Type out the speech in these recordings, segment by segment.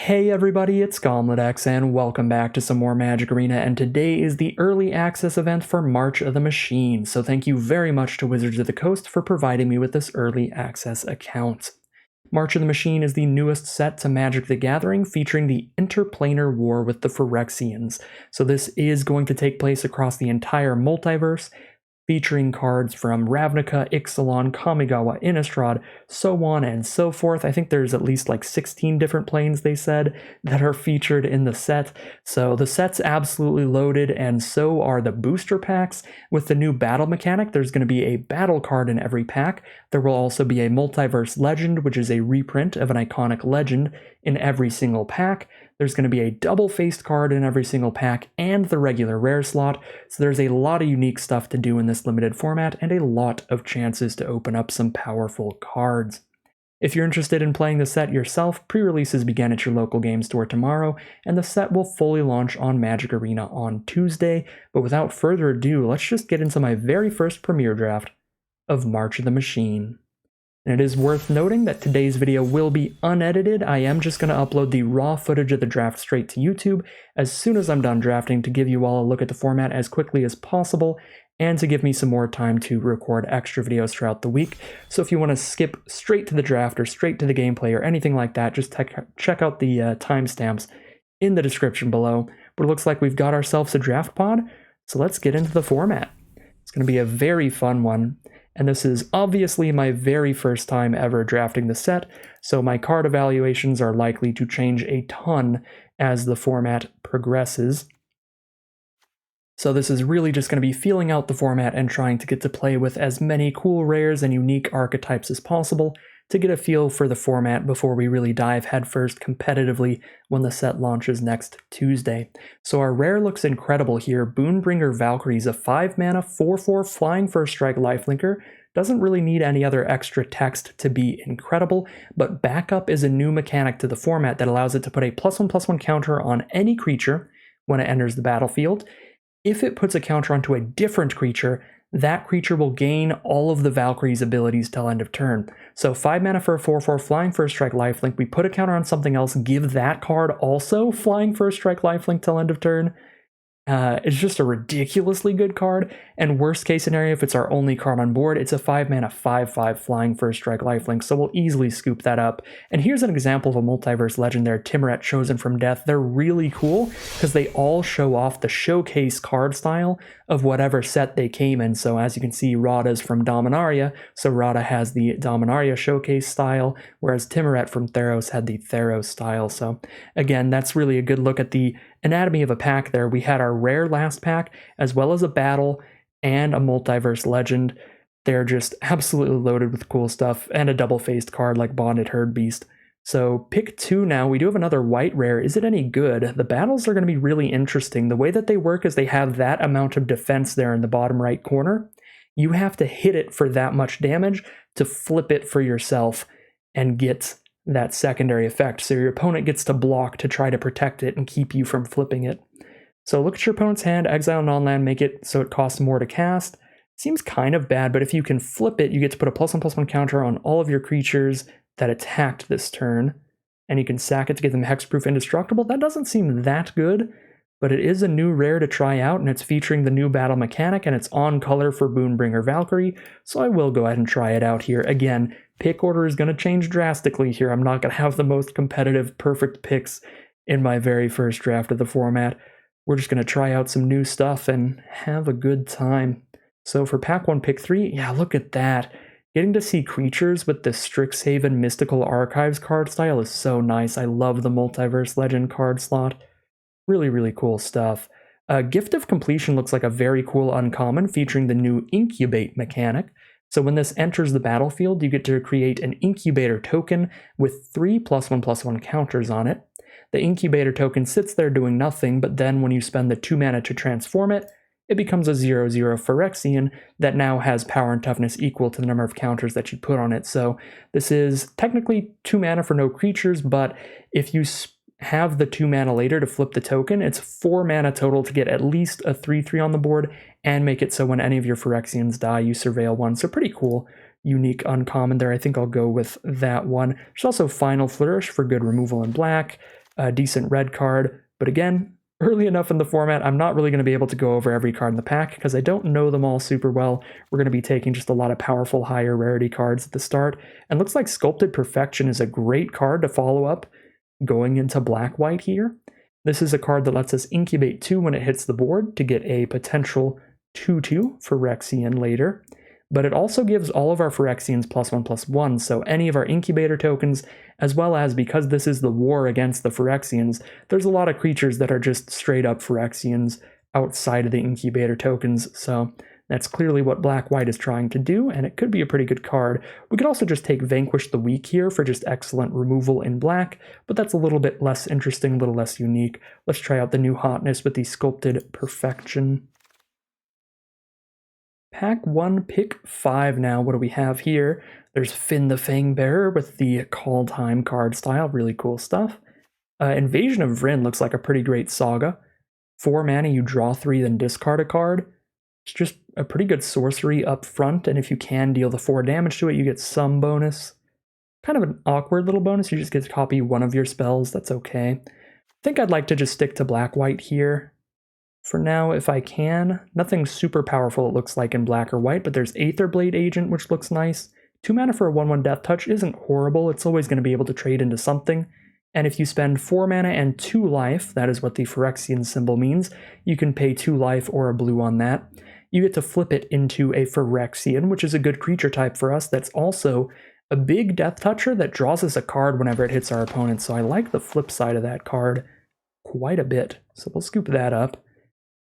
Hey everybody, it's GauntletX and welcome back to some more Magic Arena, and today is the early access event for March of the Machine, so thank you very much to Wizards of the Coast for providing me with this early access account. March of the Machine is the newest set to Magic the Gathering, featuring the interplanar war with the Phyrexians. So this is going to take place across the entire multiverse, featuring cards from Ravnica, Ixalan, Kamigawa, Innistrad, so on and so forth. I think there's at least like 16 different planes, they said, that are featured in the set. So the set's absolutely loaded, and so are the booster packs. With the new battle mechanic, there's going to be a battle card in every pack. There will also be a Multiverse Legend, which is a reprint of an iconic legend, in every single pack. There's going to be a double-faced card in every single pack and the regular rare slot, so there's a lot of unique stuff to do in this limited format and a lot of chances to open up some powerful cards. If you're interested in playing the set yourself, pre-releases begin at your local game store tomorrow, and the set will fully launch on Magic Arena on Tuesday. But without further ado, let's just get into my very first premiere draft of March of the Machine. And it is worth noting that today's video will be unedited. I am just going to upload the raw footage of the draft straight to YouTube as soon as I'm done drafting, to give you all a look at the format as quickly as possible and to give me some more time to record extra videos throughout the week. So if you want to skip straight to the draft or straight to the gameplay or anything like that, just check out the timestamps in the description below. But it looks like we've got ourselves a draft pod, so let's get into the format. It's going to be a very fun one. And this is obviously my very first time ever drafting the set, so my card evaluations are likely to change a ton as the format progresses. So this is really just going to be feeling out the format and trying to get to play with as many cool rares and unique archetypes as possible to get a feel for the format before we really dive headfirst competitively when the set launches next Tuesday. So our rare looks incredible here. Boonbringer Valkyrie is a 5-mana 4/4 flying first strike lifelinker. Doesn't really need any other extra text to be incredible, but backup is a new mechanic to the format that allows it to put a +1/+1 counter on any creature when it enters the battlefield. If it puts a counter onto a different creature, that creature will gain all of the Valkyrie's abilities till end of turn. So 5 mana for a 4/4 flying first strike lifelink, we put a counter on something else, give that card also flying first strike lifelink till end of turn. It's just a ridiculously good card, and worst case scenario, if it's our only card on board, it's a 5 mana 5/5 flying first strike lifelink, so we'll easily scoop that up. And here's an example of a Multiverse Legend there, Timuret Chosen from Death. They're really cool because they all show off the showcase card style of whatever set they came in. So as you can see, Radha's from Dominaria, so Radha has the Dominaria showcase style, whereas Timuret from Theros had the Theros style. So again, that's really a good look at the anatomy of a pack there. We had our rare last pack, as well as a battle and a Multiverse Legend. They're just absolutely loaded with cool stuff, and a double-faced card like Bonded Herd Beast. So pick 2 now. We do have another white rare. Is it any good? The battles are going to be really interesting. The way that they work is they have that amount of defense there in the bottom right corner. You have to hit it for that much damage to flip it for yourself and get that secondary effect. So your opponent gets to block to try to protect it and keep you from flipping it. So look at your opponent's hand, exile non-land, make it so it costs more to cast. Seems kind of bad, but if you can flip it, you get to put a +1/+1 counter on all of your creatures that attacked this turn, and you can sack it to get them hexproof indestructible. That doesn't seem that good, but it is a new rare to try out, and it's featuring the new battle mechanic, and it's on color for Boonbringer Valkyrie, so I will go ahead and try it out here. Again, pick order is going to change drastically here. I'm not going to have the most competitive, perfect picks in my very first draft of the format. We're just going to try out some new stuff and have a good time. So for pack 1, pick 3, yeah, look at that. Getting to see creatures with the Strixhaven Mystical Archives card style is so nice. I love the Multiverse Legend card slot. Really, really cool stuff. Gift of Completion looks like a very cool uncommon featuring the new Incubate mechanic. So when this enters the battlefield, you get to create an Incubator token with 3 +1/+1 counters on it. The Incubator token sits there doing nothing, but then when you spend the 2 mana to transform it, it becomes a 0/0 Phyrexian that now has power and toughness equal to the number of counters that you put on it. So this is technically 2 mana for no creatures, but if you have the 2 mana later to flip the token, it's 4 mana total to get at least a 3/3 on the board and make it so when any of your Phyrexians die, you surveil one. So pretty cool, unique uncommon there. I think I'll go with that one. There's also Final Flourish for good removal in black. a decent red card. But again, early enough in the format, I'm not really going to be able to go over every card in the pack because I don't know them all super well. We're going to be taking just a lot of powerful higher rarity cards at the start. And looks like Sculpted Perfection is a great card to follow up going into black-white here. This is a card that lets us incubate 2 when it hits the board to get a potential 2/2 Phyrexian later. But it also gives all of our Phyrexians +1/+1, so any of our incubator tokens, as well as because this is the war against the Phyrexians, there's a lot of creatures that are just straight up Phyrexians outside of the incubator tokens, so that's clearly what black-white is trying to do, and it could be a pretty good card. We could also just take Vanquish the Weak here for just excellent removal in black, but that's a little bit less interesting, a little less unique. Let's try out the new hotness with the Sculpted Perfection. Pack 1, pick 5 now. What do we have here? There's Finn the Fangbearer with the Call Time card style. Really cool stuff. Invasion of Vryn looks like a pretty great saga. 4 mana, you draw 3, then discard a card. It's just a pretty good sorcery up front, and if you can deal the 4 damage to it, you get some bonus. Kind of an awkward little bonus. You just get to copy one of your spells. That's okay. I think I'd like to just stick to black-white here. For now, if I can. Nothing super powerful it looks like in black or white, but there's Aetherblade Agent, which looks nice. 2 mana for a 1/1 Death Touch isn't horrible. It's always going to be able to trade into something. And if you spend 4 mana and 2 life, that is what the Phyrexian symbol means, you can pay 2 life or a blue on that. You get to flip it into a Phyrexian, which is a good creature type for us. That's also a big Death Toucher that draws us a card whenever it hits our opponent. So I like the flip side of that card quite a bit. So we'll scoop that up.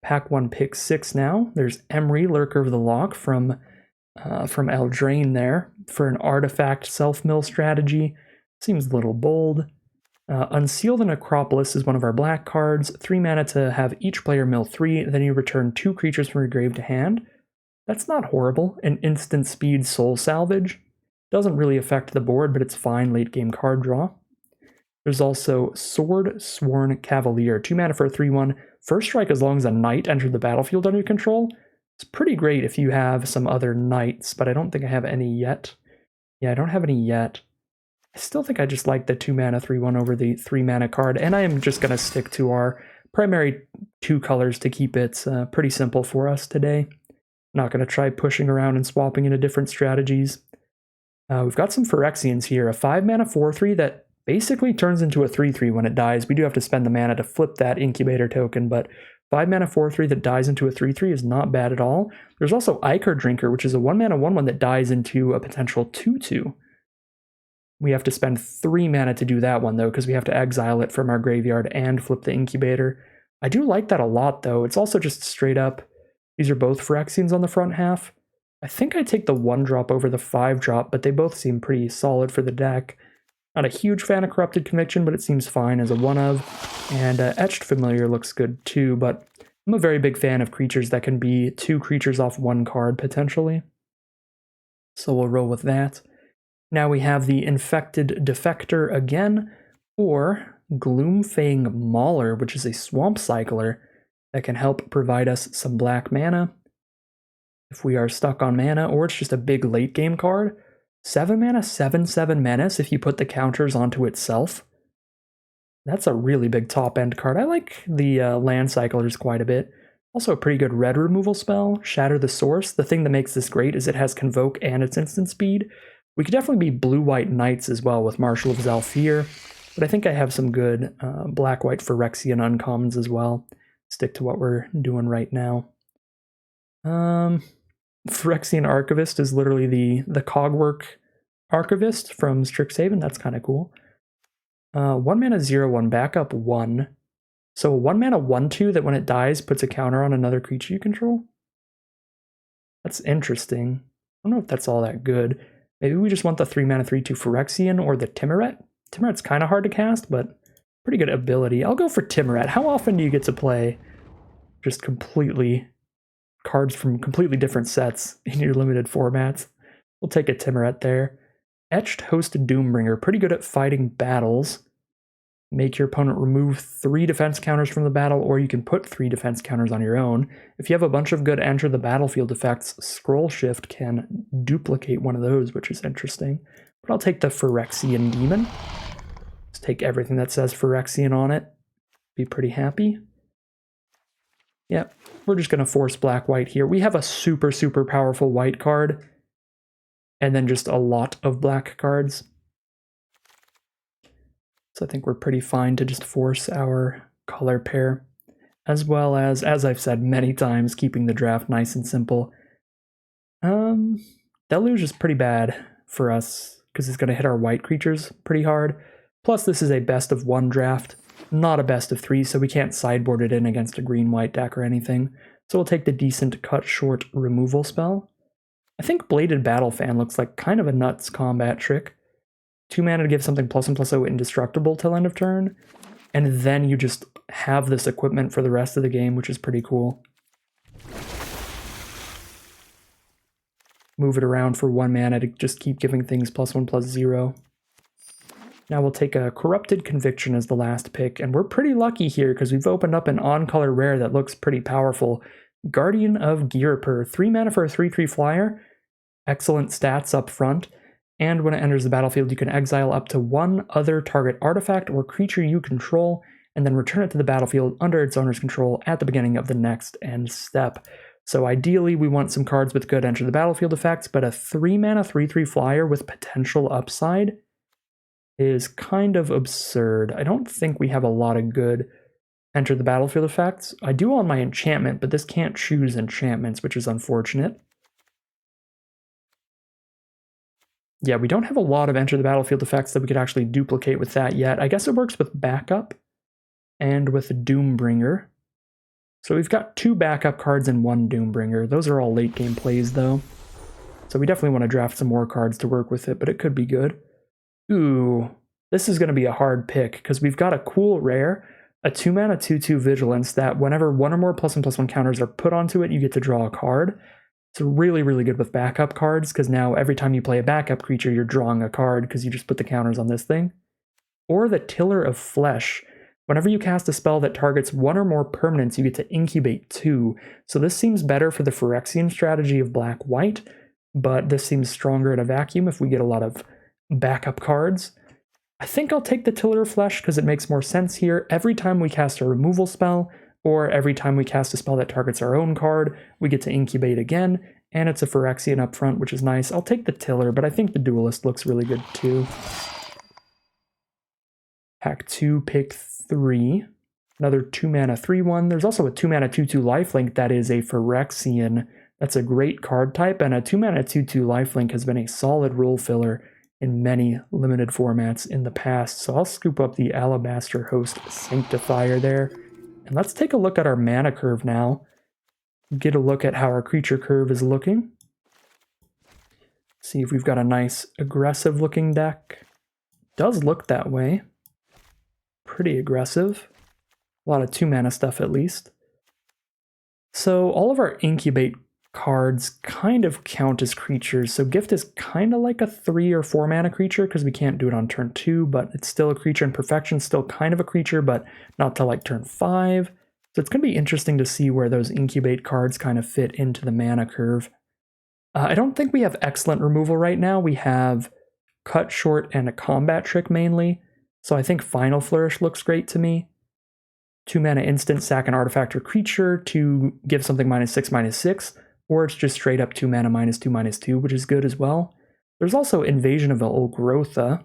Pack 1, pick 6 now. There's Emry, Lurker of the Loch from Eldraine there for an artifact self-mill strategy. Seems a little bold. Unseal the Necropolis is one of our black cards. 3 mana to have each player mill 3, then you return 2 creatures from your grave to hand. That's not horrible. An instant speed soul salvage. Doesn't really affect the board, but it's fine late game card draw. There's also Sword Sworn Cavalier. 2 mana for a 3/1. First strike as long as a knight entered the battlefield under your control. It's pretty great if you have some other knights, but I don't think I have any yet. Yeah, I don't have any yet. I still think I just like the 2 mana 3/1 over the 3 mana card, and I am just going to stick to our primary 2 colors to keep it pretty simple for us today. Not going to try pushing around and swapping into different strategies. We've got some Phyrexians here. A 5 mana 4/3 that basically turns into a 3/3 when it dies. We do have to spend the mana to flip that incubator token, but 5 mana 4/3 that dies into a 3/3 is not bad at all. There's also Ichor Drinker, which is a 1 mana 1/1 that dies into a potential 2/2. We have to spend 3 mana to do that one, though, because we have to exile it from our graveyard and flip the incubator. I do like that a lot, though. It's also just straight up. These are both Phyrexians on the front half. I think I take the 1-drop over the 5-drop, but they both seem pretty solid for the deck. Not a huge fan of Corrupted Conviction, but it seems fine as a 1-of. And Etched Familiar looks good too, but I'm a very big fan of creatures that can be 2 creatures off 1 card, potentially. So we'll roll with that. Now we have the Infected Defector again, or Gloomfang Mauler, which is a Swamp Cycler that can help provide us some black mana if we are stuck on mana, or it's just a big late game card. 7 mana, 7/7 menace if you put the counters onto itself. That's a really big top end card. I like the land cyclers quite a bit. Also a pretty good red removal spell, Shatter the Source. The thing that makes this great is it has Convoke and its instant speed. We could definitely be blue-white knights as well with Marshal of Zhalfir, but I think I have some good black-white Phyrexian uncommons as well. Stick to what we're doing right now. Phyrexian Archivist is literally the Cogwork Archivist from Strixhaven. That's kind of cool. 1 mana 0/1, backup 1. So a 1 mana 1/2 that when it dies puts a counter on another creature you control. That's interesting. I don't know if that's all that good. Maybe we just want the 3 mana 3/2 Phyrexian or the Timuret. Timuret's kind of hard to cast, but pretty good ability. I'll go for Timuret. How often do you get to play just completely cards from completely different sets in your limited formats? We'll take a Timuret there. Etched Host Doombringer, pretty good at fighting battles. Make your opponent remove 3 defense counters from the battle, or you can put 3 defense counters on your own. If you have a bunch of good enter the battlefield effects, Scroll Shift can duplicate one of those, which is interesting. But I'll take the Phyrexian Demon. Just take everything that says Phyrexian on it. Be pretty happy. Yep, we're just going to force black-white here. We have a super, super powerful white card, and then just a lot of black cards. So I think we're pretty fine to just force our color pair, as well as I've said many times, keeping the draft nice and simple. Deluge is pretty bad for us, because it's going to hit our white creatures pretty hard. Plus, this is a best of 1 draft, not a best of 3, so we can't sideboard it in against a green-white deck or anything. So we'll take the decent cut short removal spell. I think Bladed Battle Fan looks like kind of a nuts combat trick. 2 mana to give something +1/+0 indestructible till end of turn, and then you just have this equipment for the rest of the game, which is pretty cool. Move it around for 1 mana to just keep giving things +1/+0. Now we'll take a Corrupted Conviction as the last pick, and we're pretty lucky here because we've opened up an on-color rare that looks pretty powerful. Guardian of Ghirapur, 3 mana for a 3/3 flyer. Excellent stats up front. And when it enters the battlefield, you can exile up to 1 other target artifact or creature you control, and then return it to the battlefield under its owner's control at the beginning of the next end step. So ideally, we want some cards with good enter the battlefield effects, but a 3 mana 3/3 flyer with potential upside is kind of absurd. I don't think we have a lot of good enter the battlefield effects. I do on my enchantment, but this can't choose enchantments, which is unfortunate. Yeah, we don't have a lot of enter the battlefield effects that we could actually duplicate with that yet. I guess it works with backup and with Doombringer. So we've got 2 backup cards and 1 Doombringer. Those are all late game plays though. So we definitely want to draft some more cards to work with it, but it could be good. Ooh, this is going to be a hard pick because we've got a cool rare, a 2 mana 2/2 Vigilance that whenever 1 or more +1/+1 counters are put onto it, you get to draw a card. It's really, really good with backup cards, because now every time you play a backup creature, you're drawing a card because you just put the counters on this thing. Or the Tiller of Flesh. Whenever you cast a spell that targets 1 or more permanents, you get to incubate 2. So this seems better for the Phyrexian strategy of black-white, but this seems stronger in a vacuum if we get a lot of backup cards. I think I'll take the Tiller of Flesh because it makes more sense here. Every time we cast a removal spell, or every time we cast a spell that targets our own card, we get to incubate again, and it's a Phyrexian up front, which is nice. I'll take the Tiller, but I think the Duelist looks really good too. Hack 2, pick 3. Another 2 mana 3/1. There's also a 2 mana 2/2 lifelink that is a Phyrexian. That's a great card type, and a 2 mana 2/2 lifelink has been a solid rule filler in many limited formats in the past. So I'll scoop up the Alabaster Host Sanctifier there. And let's take a look at our mana curve now. Get a look at how our creature curve is looking. See if we've got a nice aggressive looking deck. Does look that way. Pretty aggressive. A lot of 2 mana stuff at least. So all of our incubate cards kind of count as creatures. So Gift is kind of like a 3 or 4 mana creature because we can't do it on turn 2, but it's still a creature, and Perfection's still kind of a creature, but not till like turn 5. So it's going to be interesting to see where those incubate cards kind of fit into the mana curve. I don't think we have excellent removal right now. We have Cut Short and a Combat Trick mainly. So I think Final Flourish looks great to me. 2 mana instant, sack an artifact or creature to give something -6/6. Or it's just straight up 2 mana -2/2, which is good as well. There's also Invasion of Olgrotha.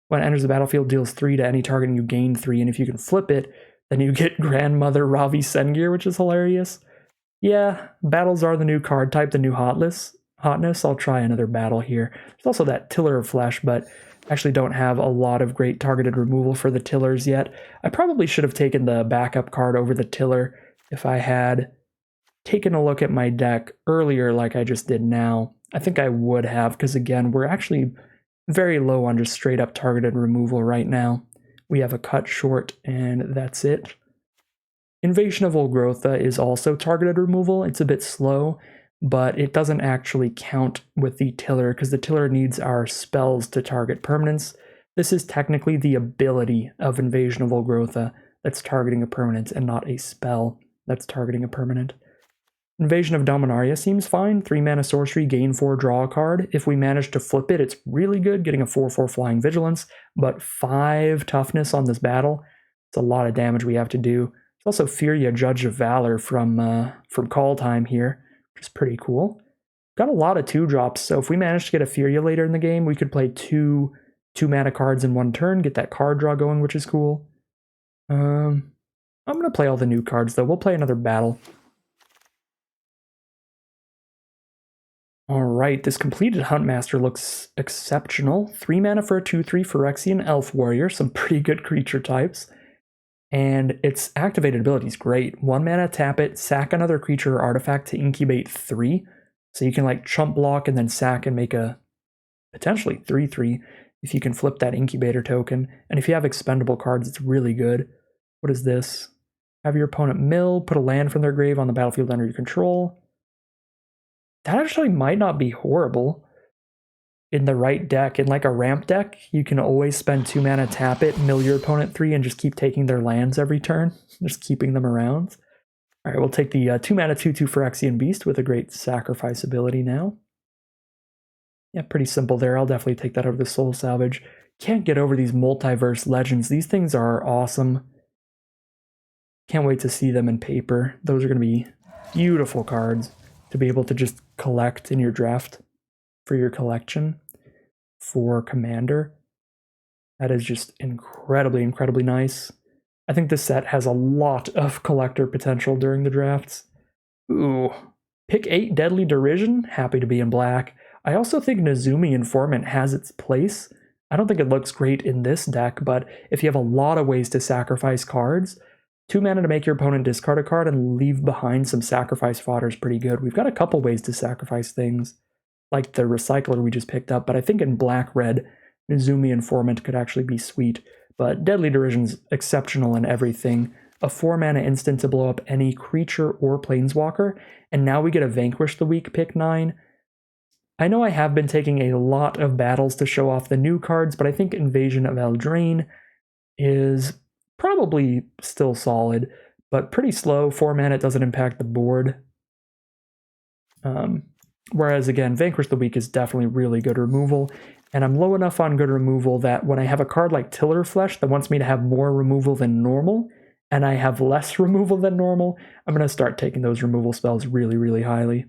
When it enters the battlefield, deals 3 to any target and you gain 3, and if you can flip it, then you get Grandmother Ravi Sengir, which is hilarious. Yeah, battles are the new card type, the new hotness. I'll try another battle here. There's also that Tiller of Flesh, but I actually don't have a lot of great targeted removal for the Tillers yet. I probably should have taken the backup card over the Tiller if I had taken a look at my deck earlier like I just did now. I think I would have, because again, we're actually very low on just straight up targeted removal right now. We have a Cut Short, and that's it. Invasion of Olgrotha is also targeted removal. It's a bit slow, but it doesn't actually count with the Tiller because the Tiller needs our spells to target permanents. This is technically the ability of Invasion of Olgrotha that's targeting a permanent and not a spell that's targeting a permanent. Invasion of Dominaria seems fine. 3 mana sorcery, gain 4, draw a card. If we manage to flip it, it's really good, getting a 4/4 flying vigilance, but 5 toughness on this battle. It's a lot of damage we have to do. There's also Furia, Judge of Valor from Call Time here, which is pretty cool. Got a lot of 2-drops, so if we manage to get a Furia later in the game, we could play two mana cards in one turn, get that card draw going, which is cool. I'm going to play all the new cards, though. We'll play another battle. Alright, this completed Huntmaster looks exceptional. 3 mana for a 2/3 Phyrexian Elf Warrior, some pretty good creature types. And its activated ability is great. 1 mana, tap it, sack another creature or artifact to incubate 3. So you can like chump block and then sack and make a potentially 3/3 if you can flip that incubator token. And if you have expendable cards, it's really good. What is this? Have your opponent mill, put a land from their grave on the battlefield under your control. That actually might not be horrible in the right deck. In like a ramp deck, you can always spend 2 mana, tap it, mill your opponent 3, and just keep taking their lands every turn, just keeping them around. All right, we'll take the 2 mana 2/2 Phyrexian Beast with a great sacrifice ability now. Yeah, pretty simple there. I'll definitely take that over the Soul Salvage. Can't get over these Multiverse Legends. These things are awesome. Can't wait to see them in paper. Those are going to be beautiful cards to be able to just collect in your draft for your collection for Commander. That is just incredibly, incredibly nice. I think this set has a lot of collector potential during the drafts. Ooh, pick 8 Deadly Derision, happy to be in black. I also think Nezumi Informant has its place. I don't think it looks great in this deck, but if you have a lot of ways to sacrifice cards, 2 mana to make your opponent discard a card and leave behind some sacrifice fodder is pretty good. We've got a couple ways to sacrifice things, like the Recycler we just picked up, but I think in black-red, Nezumi Informant could actually be sweet. But Deadly Derision's exceptional in everything. A 4 mana instant to blow up any creature or planeswalker, and now we get a Vanquish the Weak pick 9. I know I have been taking a lot of battles to show off the new cards, but I think Invasion of Eldraine is probably still solid, but pretty slow. 4 mana, it doesn't impact the board. Whereas again, Vanquish the Weak is definitely really good removal, and I'm low enough on good removal that when I have a card like Tiller Flesh that wants me to have more removal than normal, and I have less removal than normal, I'm going to start taking those removal spells really, really highly.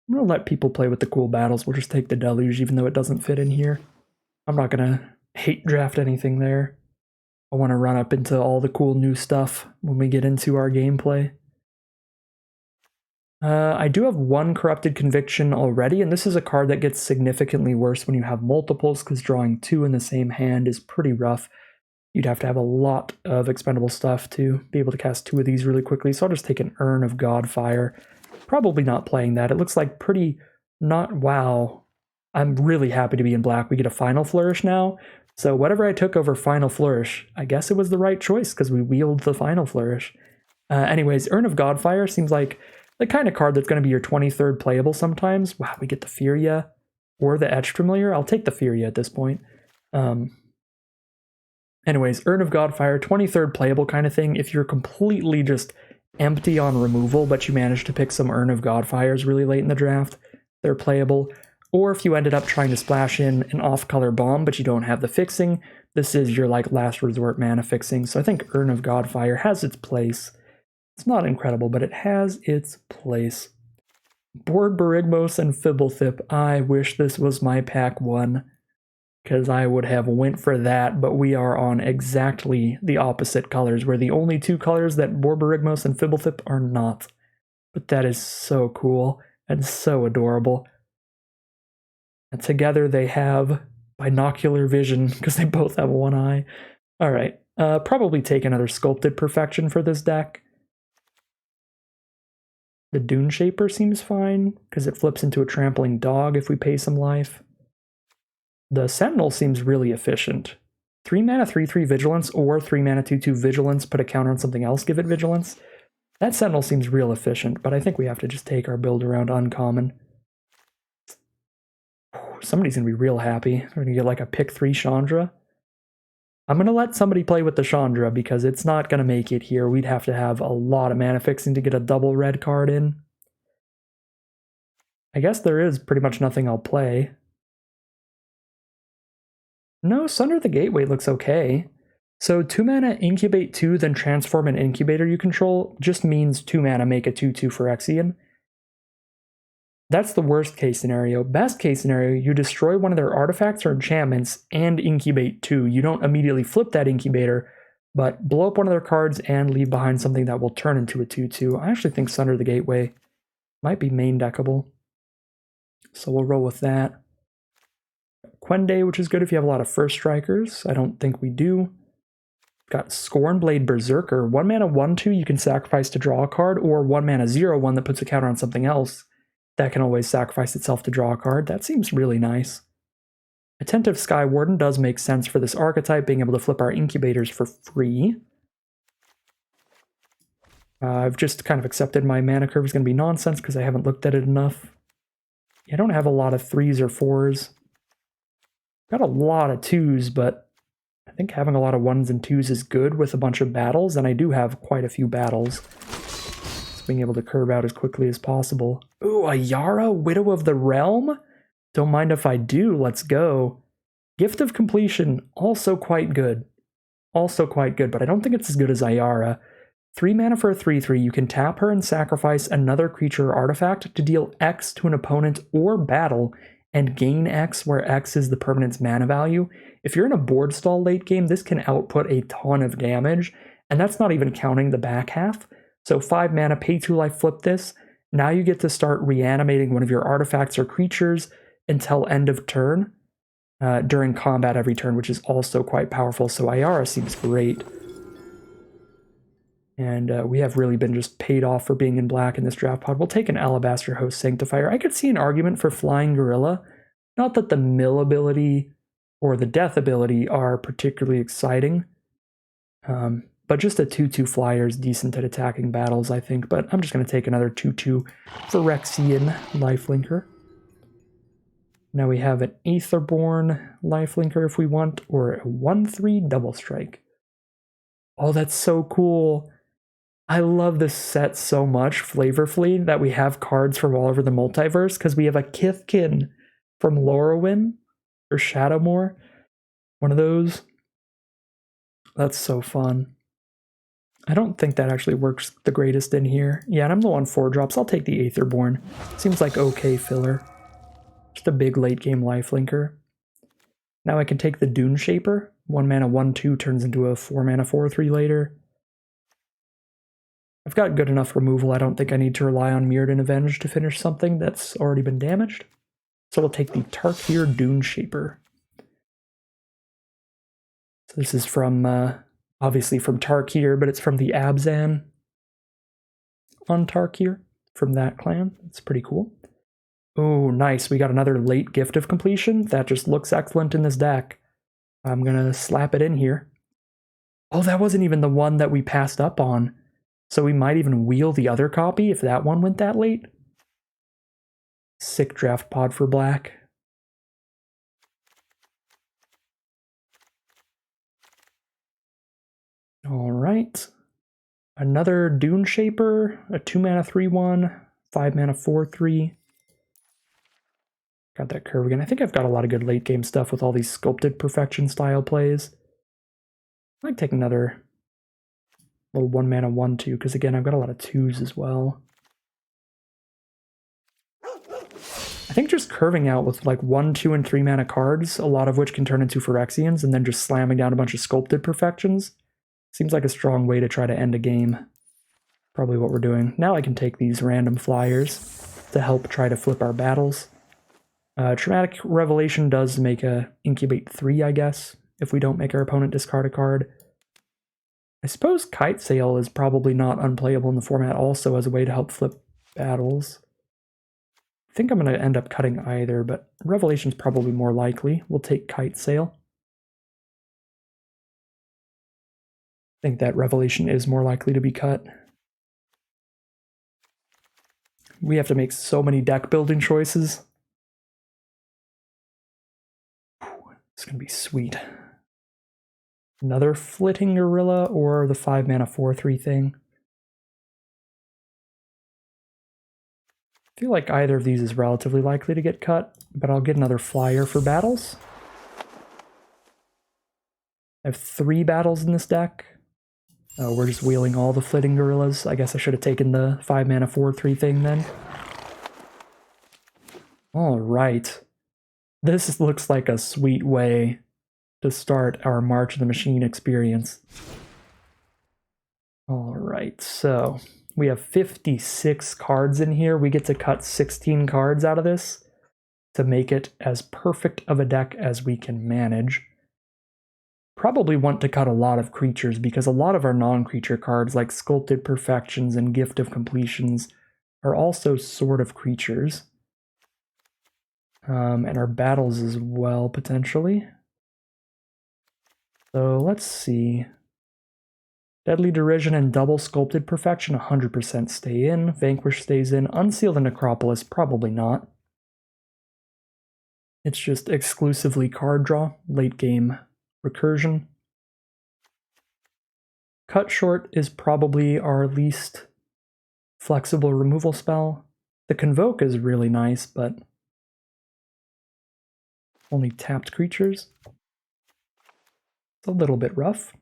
I'm going to let people play with the cool battles. We'll just take the Deluge even though it doesn't fit in here. I'm not going to hate draft anything there. I want to run up into all the cool new stuff when we get into our gameplay. I do have 1 Corrupted Conviction already, and this is a card that gets significantly worse when you have multiples, because drawing 2 in the same hand is pretty rough. You'd have to have a lot of expendable stuff to be able to cast 2 of these really quickly, so I'll just take an Urn of Godfire. Probably not playing that. It looks like pretty not... Wow. I'm really happy to be in black. We get a Final Flourish now, so whatever I took over Final Flourish, I guess it was the right choice, because we wield the Final Flourish. Anyways, Urn of Godfire seems like the kind of card that's going to be your 23rd playable sometimes. Wow, we get the Furia or the Etched Familiar. I'll take the Furia at this point. Anyways, Urn of Godfire, 23rd playable kind of thing. If you're completely just empty on removal, but you manage to pick some Urn of Godfires really late in the draft, they're playable. Or if you ended up trying to splash in an off-color bomb, but you don't have the fixing, this is your like last resort mana fixing. So I think Urn of Godfire has its place. It's not incredible, but it has its place. Board Berigmos and Fibblethip. I wish this was my pack 1, because I would have went for that, but we are on exactly the opposite colors. We're the only 2 colors that Board Berigmos and Fibblethip are not. But that is so cool and so adorable. And together they have binocular vision, because they both have 1 eye. Alright, probably take another Sculpted Perfection for this deck. The Dune Shaper seems fine, because it flips into a trampling dog if we pay some life. The Sentinel seems really efficient. 3 mana 3/3 Vigilance, or 3 mana 2/2 Vigilance, put a counter on something else, give it Vigilance. That Sentinel seems real efficient, but I think we have to just take our build around uncommon. Somebody's going to be real happy. We're going to get like a pick 3 Chandra. I'm going to let somebody play with the Chandra because it's not going to make it here. We'd have to have a lot of mana fixing to get a double red card in. I guess there is pretty much nothing I'll play. No, Sunder the Gateway looks okay. So 2 mana incubate 2, then transform an incubator you control just means 2 mana make a 2/2 Phyrexian. That's the worst case scenario. Best case scenario, you destroy one of their artifacts or enchantments and incubate 2. You don't immediately flip that incubator, but blow up one of their cards and leave behind something that will turn into a 2/2. I actually think Sunder the Gateway might be main deckable. So we'll roll with that. Quende, which is good if you have a lot of first strikers. I don't think we do. Got Scornblade Berserker. 1 mana 1/2 you can sacrifice to draw a card, or 1 mana 0/1 that puts a counter on something else. That can always sacrifice itself to draw a card. That seems really nice. Attentive Sky Warden does make sense for this archetype, being able to flip our incubators for free. I've just kind of accepted my mana curve is going to be nonsense because I haven't looked at it enough. I don't have a lot of 3s or 4s. Got a lot of 2s, but I think having a lot of 1s and 2s is good with a bunch of battles, and I do have quite a few battles. So being able to curve out as quickly as possible. Ooh, a Yara, Widow of the Realm? Don't mind if I do, let's go. Gift of Completion, also quite good. Also quite good, but I don't think it's as good as Ayara. 3 mana for a 3/3, you can tap her and sacrifice another creature or artifact to deal X to an opponent or battle, and gain X, where X is the permanent's mana value. If you're in a board stall late game, this can output a ton of damage, and that's not even counting the back half. So 5 mana, pay 2 life, flip this. Now you get to start reanimating one of your artifacts or creatures until end of turn, during combat every turn, which is also quite powerful. So Ayara seems great. And we have really been just paid off for being in black in this draft pod. We'll take an Alabaster Host Sanctifier. I could see an argument for Flying Gorilla. Not that the mill ability or the death ability are particularly exciting. But just a 2/2 flyer is decent at attacking battles, I think. But I'm just going to take another 2/2 Phyrexian Lifelinker. Now we have an Aetherborn Lifelinker if we want, or a 1/3 Double Strike. Oh, that's so cool. I love this set so much, flavorfully, that we have cards from all over the multiverse, because we have a Kithkin from Lorwyn, or Shadowmoor. One of those. That's so fun. I don't think that actually works the greatest in here. Yeah, and I'm low on 4-drops. I'll take the Aetherborn. Seems like okay filler. Just a big late game lifelinker. Now I can take the Dune Shaper. 1 mana 1/2 turns into a 4 mana 4/3 later. I've got good enough removal. I don't think I need to rely on Mirrored and Avenged to finish something that's already been damaged. So we'll take the Tarkir Dune Shaper. So this is from, obviously from Tarkir, but it's from the Abzan on Tarkir, from that clan. It's pretty cool. Oh, nice. We got another late Gift of Completion. That just looks excellent in this deck. I'm going to slap it in here. Oh, that wasn't even the one that we passed up on. So we might even wheel the other copy if that one went that late. Sick draft pod for black. All right. Another Dune Shaper, a 2 mana 3/1, 5 mana 4/3. Got that curve again. I think I've got a lot of good late game stuff with all these Sculpted Perfection style plays. I might take another little 1 mana 1/2, because again, I've got a lot of 2s as well. I think just curving out with like 1, 2, and 3 mana cards, a lot of which can turn into Phyrexians, and then just slamming down a bunch of Sculpted Perfections, seems like a strong way to try to end a game. Probably what we're doing. Now I can take these random flyers to help try to flip our battles. Traumatic Revelation does make a incubate 3, I guess, if we don't make our opponent discard a card. I suppose Kite Sail is probably not unplayable in the format also as a way to help flip battles. I think I'm going to end up cutting either, but Revelation's probably more likely. We'll take Kite Sail. I think that Revelation is more likely to be cut. We have to make so many deck building choices. It's going to be sweet. Another Flitting Gorilla or the 5 mana 4/3 thing. I feel like either of these is relatively likely to get cut, but I'll get another flyer for battles. I have 3 battles in this deck. Oh, we're just wheeling all the Flitting Gorillas. I guess I should have taken the 5 mana 4/3 thing then. Alright. This looks like a sweet way to start our March of the Machine experience. Alright, so we have 56 cards in here. We get to cut 16 cards out of this to make it as perfect of a deck as we can manage. Probably want to cut a lot of creatures because a lot of our non-creature cards like Sculpted Perfections and Gift of Completions are also sort of creatures. And our battles as well, potentially. So let's see. Deadly Derision and Double Sculpted Perfection 100% stay in. Vanquish stays in. Unseal the Necropolis, probably not. It's just exclusively card draw, late game recursion. Cut Short is probably our least flexible removal spell. The Convoke is really nice, but only tapped creatures. It's a little bit rough.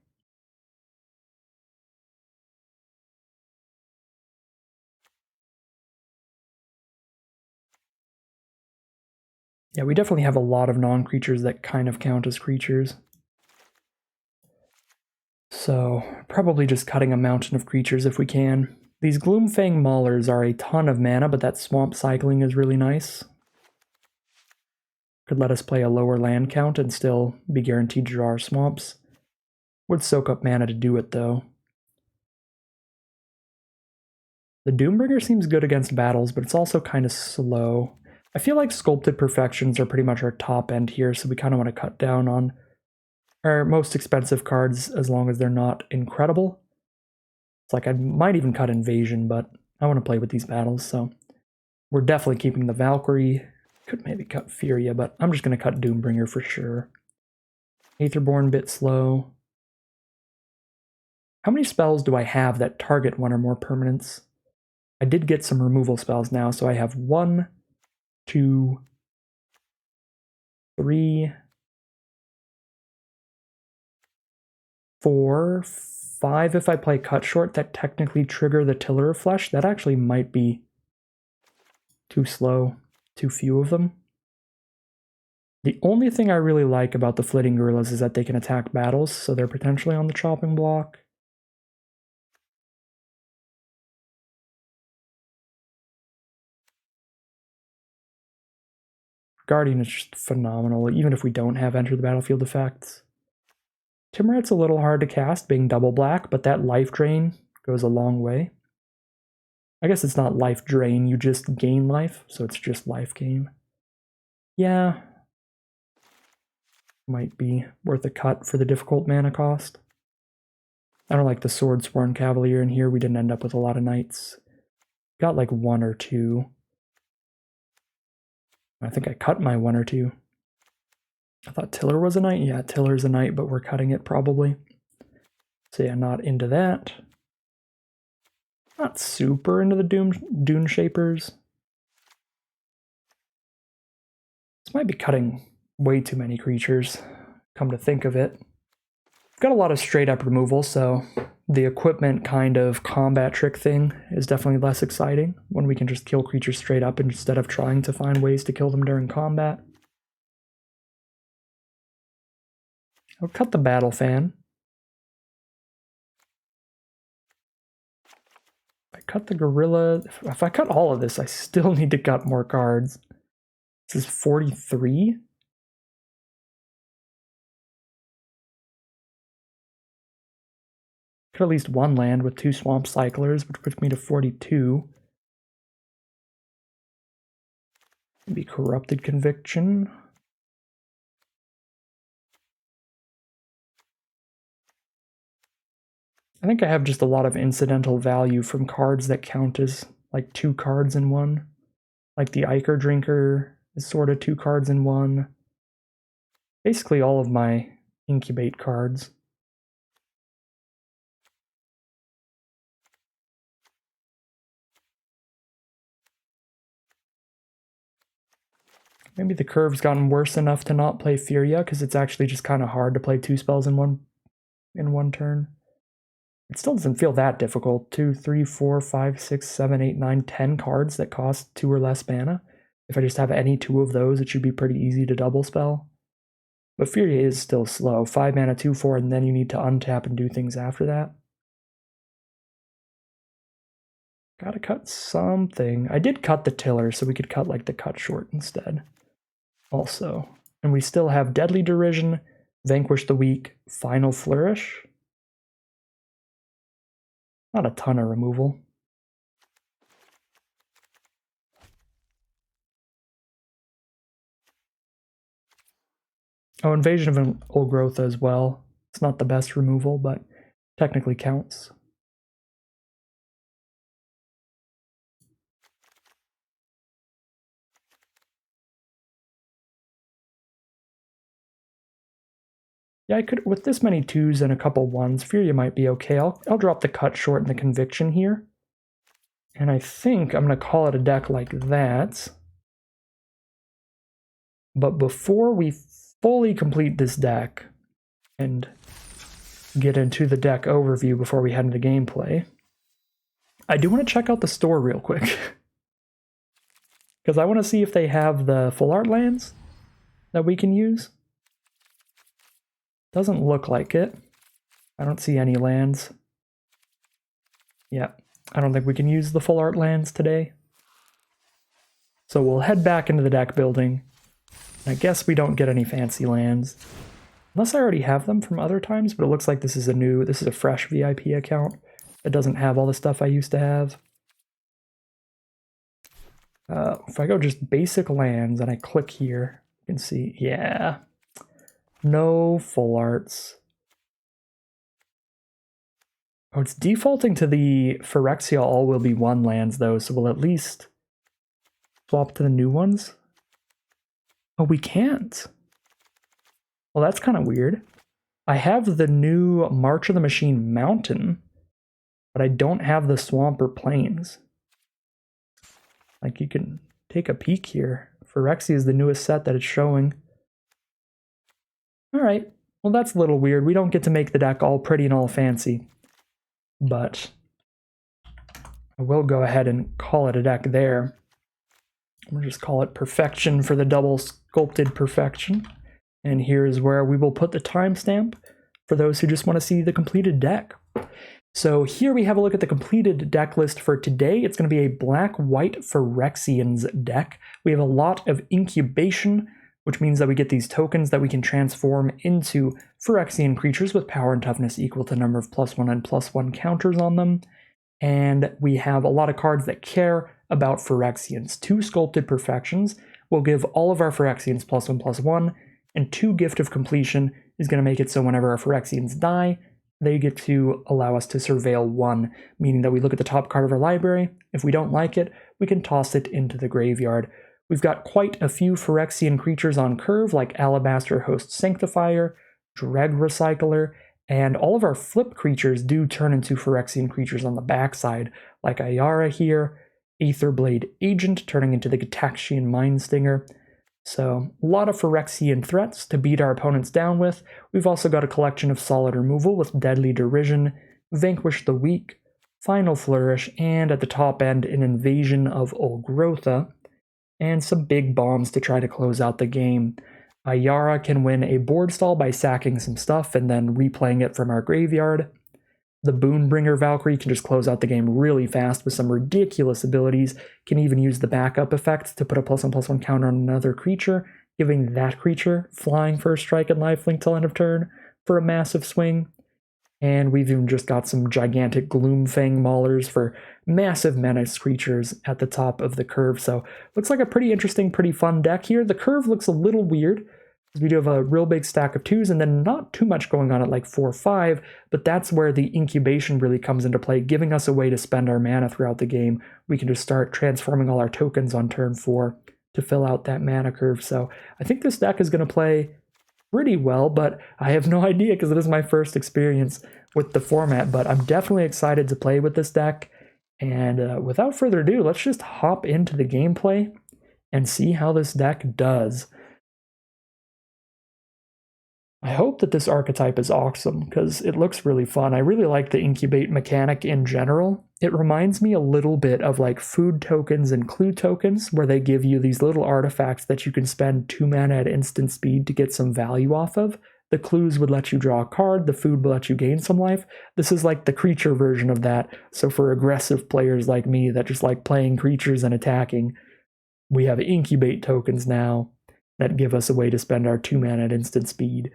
Yeah, we definitely have a lot of non-creatures that kind of count as creatures. So, probably just cutting a mountain of creatures if we can. These Gloomfang Maulers are a ton of mana, but that swamp cycling is really nice. Could let us play a lower land count and still be guaranteed to draw our swamps. Would soak up mana to do it, though. The Doombringer seems good against battles, but it's also kind of slow. I feel like Sculpted Perfections are pretty much our top end here, so we kind of want to cut down on our most expensive cards as long as they're not incredible. It's like I might even cut Invasion, but I want to play with these battles, so we're definitely keeping the Valkyrie. Could maybe cut Furia, but I'm just going to cut Doombringer for sure. Aetherborn, bit slow. How many spells do I have that target one or more permanents? I did get some removal spells now, so I have 1, 2, 3, 4, 5 if I play Cut Short that technically trigger the Tiller of Flesh. That actually might be too slow, too few of them. The only thing I really like about the Flitting Gorillas is that they can attack battles, so they're potentially on the chopping block. Guardian is just phenomenal, even if we don't have Enter the Battlefield effects. Timuret's a little hard to cast, being double black, but that life drain goes a long way. I guess it's not life drain, you just gain life, so it's just life gain. Yeah. Might be worth a cut for the difficult mana cost. I don't like the Swordsworn Cavalier in here, we didn't end up with a lot of knights. Got like 1 or 2. I think I cut my 1 or 2. I thought Tiller was a knight. Yeah, Tiller's a knight, but we're cutting it probably. So yeah, not into that. Not super into the Dune Shapers. This might be cutting way too many creatures, come to think of it. Got a lot of straight up removal, so the equipment kind of combat trick thing is definitely less exciting when we can just kill creatures straight up instead of trying to find ways to kill them during combat. I'll cut the Battle Fan. If I cut the Gorilla, if I cut all of this, I still need to cut more cards. This is 43? Cut at least 1 land with 2 Swamp Cyclers, which puts me to 42. Maybe Corrupted Conviction. I think I have just a lot of incidental value from cards that count as like 2 cards in one. Like the Ichor Drinker is sort of 2 cards in one. Basically all of my Incubate cards. Maybe the curve's gotten worse enough to not play Furia, because it's actually just kind of hard to play 2 spells in one turn. It still doesn't feel that difficult. 2, 3, 4, 5, 6, 7, 8, 9, 10 cards that cost 2 or less mana. If I just have any 2 of those, it should be pretty easy to double spell. But Furia is still slow. 5 mana, 2, 4, and then you need to untap and do things after that. Gotta cut something. I did cut the tiller, so we could cut like the cut short instead. Also. And we still have Deadly Derision, Vanquish the Weak, Final Flourish. Not a ton of removal. Oh, Invasion of Old Growth as well. It's not the best removal, but technically counts. Yeah, I could, with this many 2s and a couple 1s, Furia might be okay. I'll drop the cut short and the conviction here. And I think I'm going to call it a deck like that. But before we fully complete this deck and get into the deck overview before we head into gameplay, I do want to check out the store real quick. Because I want to see if they have the full art lands that we can use. Doesn't look like it. I don't see any lands. Yeah, I don't think we can use the full art lands today. So we'll head back into the deck building. I guess we don't get any fancy lands. Unless I already have them from other times, but it looks like this is a fresh VIP account. It doesn't have all the stuff I used to have. If I go just basic lands and I click here, you can see, yeah. No full arts. Oh, it's defaulting to the Phyrexia all will be 1 lands though, so we'll at least swap to the new ones. Oh, we can't. Well, that's kind of weird. I have the new March of the Machine Mountain, but I don't have the Swamp or Plains. Like, you can take a peek here. Phyrexia is the newest set that it's showing. Alright, well that's a little weird. We don't get to make the deck all pretty and all fancy. But I will go ahead and call it a deck there. We'll just call it Perfection for the double sculpted perfection. And here is where we will put the timestamp for those who just want to see the completed deck. So here we have a look at the completed deck list for today. It's going to be a black-white Phyrexians deck. We have a lot of incubation, which means that we get these tokens that we can transform into Phyrexian creatures with power and toughness equal to the number of +1 and +1 counters on them. And we have a lot of cards that care about Phyrexians. 2 Sculpted Perfections will give all of our Phyrexians +1/+1, and 2 Gift of Completion is going to make it so whenever our Phyrexians die, they get to allow us to surveil 1, meaning that we look at the top card of our library. If we don't like it, we can toss it into the graveyard. We've got quite a few Phyrexian creatures on curve, like Alabaster Host Sanctifier, Dreg Recycler, and all of our flip creatures do turn into Phyrexian creatures on the backside, like Ayara here, Aetherblade Agent turning into the Gataxian Mindstinger. So, a lot of Phyrexian threats to beat our opponents down with. We've also got a collection of solid removal with Deadly Derision, Vanquish the Weak, Final Flourish, and at the top end, an Invasion of Olgrotha, and some big bombs to try to close out the game. Ayara can win a board stall by sacking some stuff and then replaying it from our graveyard. The Boonbringer Valkyrie can just close out the game really fast with some ridiculous abilities, can even use the backup effect to put a +1/+1 counter on another creature, giving that creature flying first strike and lifelink till end of turn for a massive swing. And we've even just got some gigantic Gloomfang Maulers for massive menace creatures at the top of the curve. So looks like a pretty interesting, pretty fun deck here. The curve looks a little weird, because we do have a real big stack of 2s and then not too much going on at like 4-5, but that's where the incubation really comes into play, giving us a way to spend our mana throughout the game. We can just start transforming all our tokens on turn 4 to fill out that mana curve. So I think this deck is going to play pretty well, but I have no idea because it is my first experience with the format, but I'm definitely excited to play with this deck. And without further ado, let's just hop into the gameplay and see how this deck does. I hope that this archetype is awesome, because it looks really fun. I really like the incubate mechanic in general. It reminds me a little bit of like food tokens and clue tokens, where they give you these little artifacts that you can spend 2 mana at instant speed to get some value off of. The clues would let you draw a card, the food would let you gain some life. This is like the creature version of that, so for aggressive players like me that just like playing creatures and attacking, we have incubate tokens now that give us a way to spend our 2 mana at instant speed.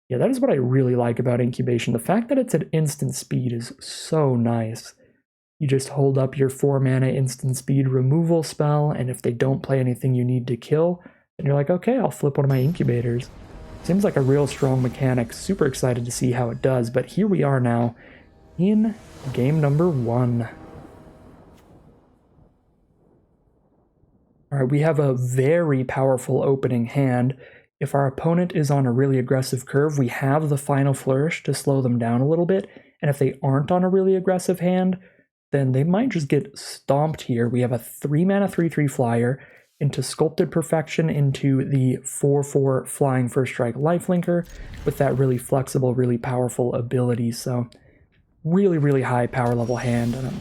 Yeah, that is what I really like about incubation. The fact that it's at instant speed is so nice. You just hold up your 4 mana instant speed removal spell, and if they don't play anything you need to kill, then you're like, okay, I'll flip one of my incubators. Seems like a real strong mechanic. Super excited to see how it does, but here we are now in game number 1. All right, we have a very powerful opening hand. If our opponent is on a really aggressive curve, we have the Final Flourish to slow them down a little bit, and if they aren't on a really aggressive hand, then they might just get stomped here. We have a 3 mana 3/3 flyer into Sculpted Perfection into the 4/4 Flying First Strike Lifelinker with that really flexible, really powerful ability. So really, really high power level hand, and I'm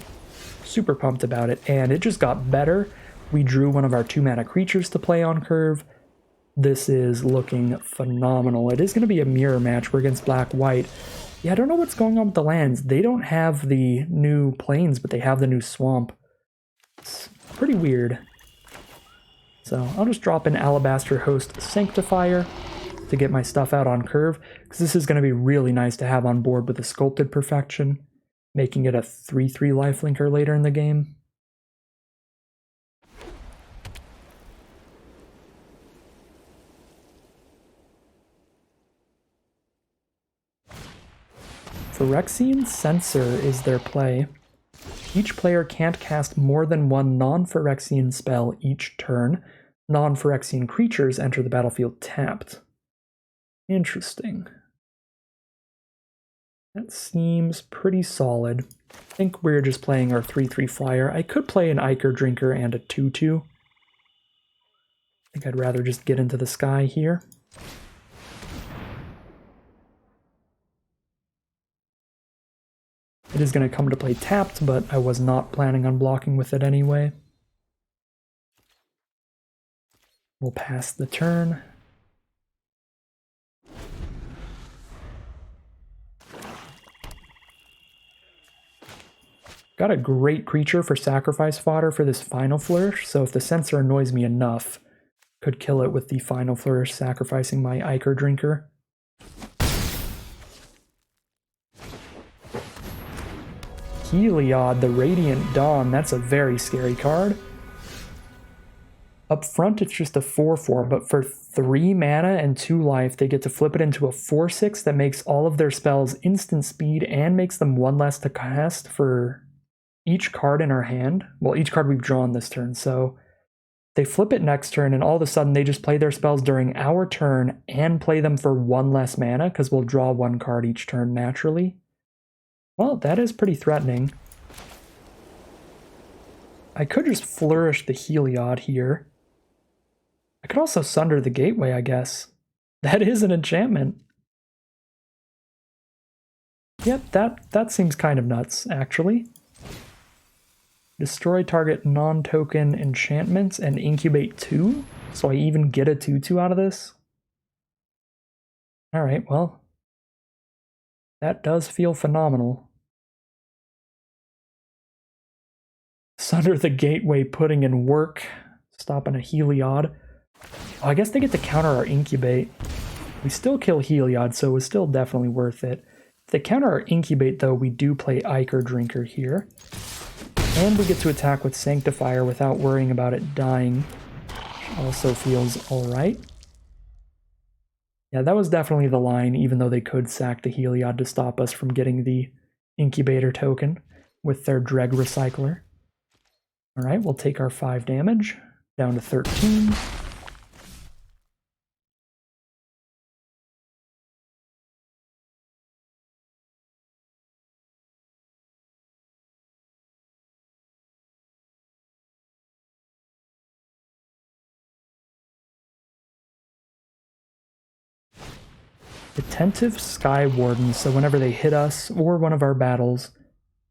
super pumped about it. And it just got better. We drew one of our 2 mana creatures to play on curve. This is looking phenomenal. It is going to be a mirror match. We're against black-white. Yeah, I don't know what's going on with the lands. They don't have the new plains, but they have the new swamp. It's pretty weird. So I'll just drop in Alabaster Host Sanctifier to get my stuff out on curve, because this is going to be really nice to have on board with a Sculpted Perfection, making it a 3/3 lifelinker later in the game. Phyrexian Censor is their play. Each player can't cast more than one non-Phyrexian spell each turn. Non-Phyrexian creatures enter the battlefield tapped. Interesting. That seems pretty solid. I think we're just playing our 3/3 flyer. I could play an Ichor Drinker and a 2/2. I think I'd rather just get into the sky here. It is going to come to play tapped, but I was not planning on blocking with it anyway. We'll pass the turn. Got a great creature for sacrifice fodder for this Final Flourish, so if the Censor annoys me enough, could kill it with the Final Flourish sacrificing my Ichor Drinker. Heliod, the Radiant Dawn, that's a very scary card. Up front, it's just a 4/4, but for 3 mana and 2 life, they get to flip it into a 4/6 that makes all of their spells instant speed and makes them 1 less to cast for each card in our hand. Well, each card we've drawn this turn, so they flip it next turn, and all of a sudden they just play their spells during our turn and play them for 1 less mana, because we'll draw 1 card each turn naturally. Well, that is pretty threatening. I could just flourish the Heliod here. I could also Sunder the Gateway, I guess. That is an enchantment. Yep, that seems kind of nuts, actually. Destroy target non-token enchantments and incubate 2? So I even get a 2/2 out of this? Alright, well, that does feel phenomenal. Sunder the Gateway putting in work, stopping a Heliod. Oh, I guess they get to counter our incubate. We still kill Heliod, so it was still definitely worth it. If they counter our incubate, though, we do play Ichor Drinker here. And we get to attack with Sanctifier without worrying about it dying. Also feels alright. Yeah, that was definitely the line, even though they could sack the Heliod to stop us from getting the Incubator token with their Dreg Recycler. Alright, we'll take our 5 damage, down to 13. Attentive Sky Wardens, so whenever they hit us or one of our battles,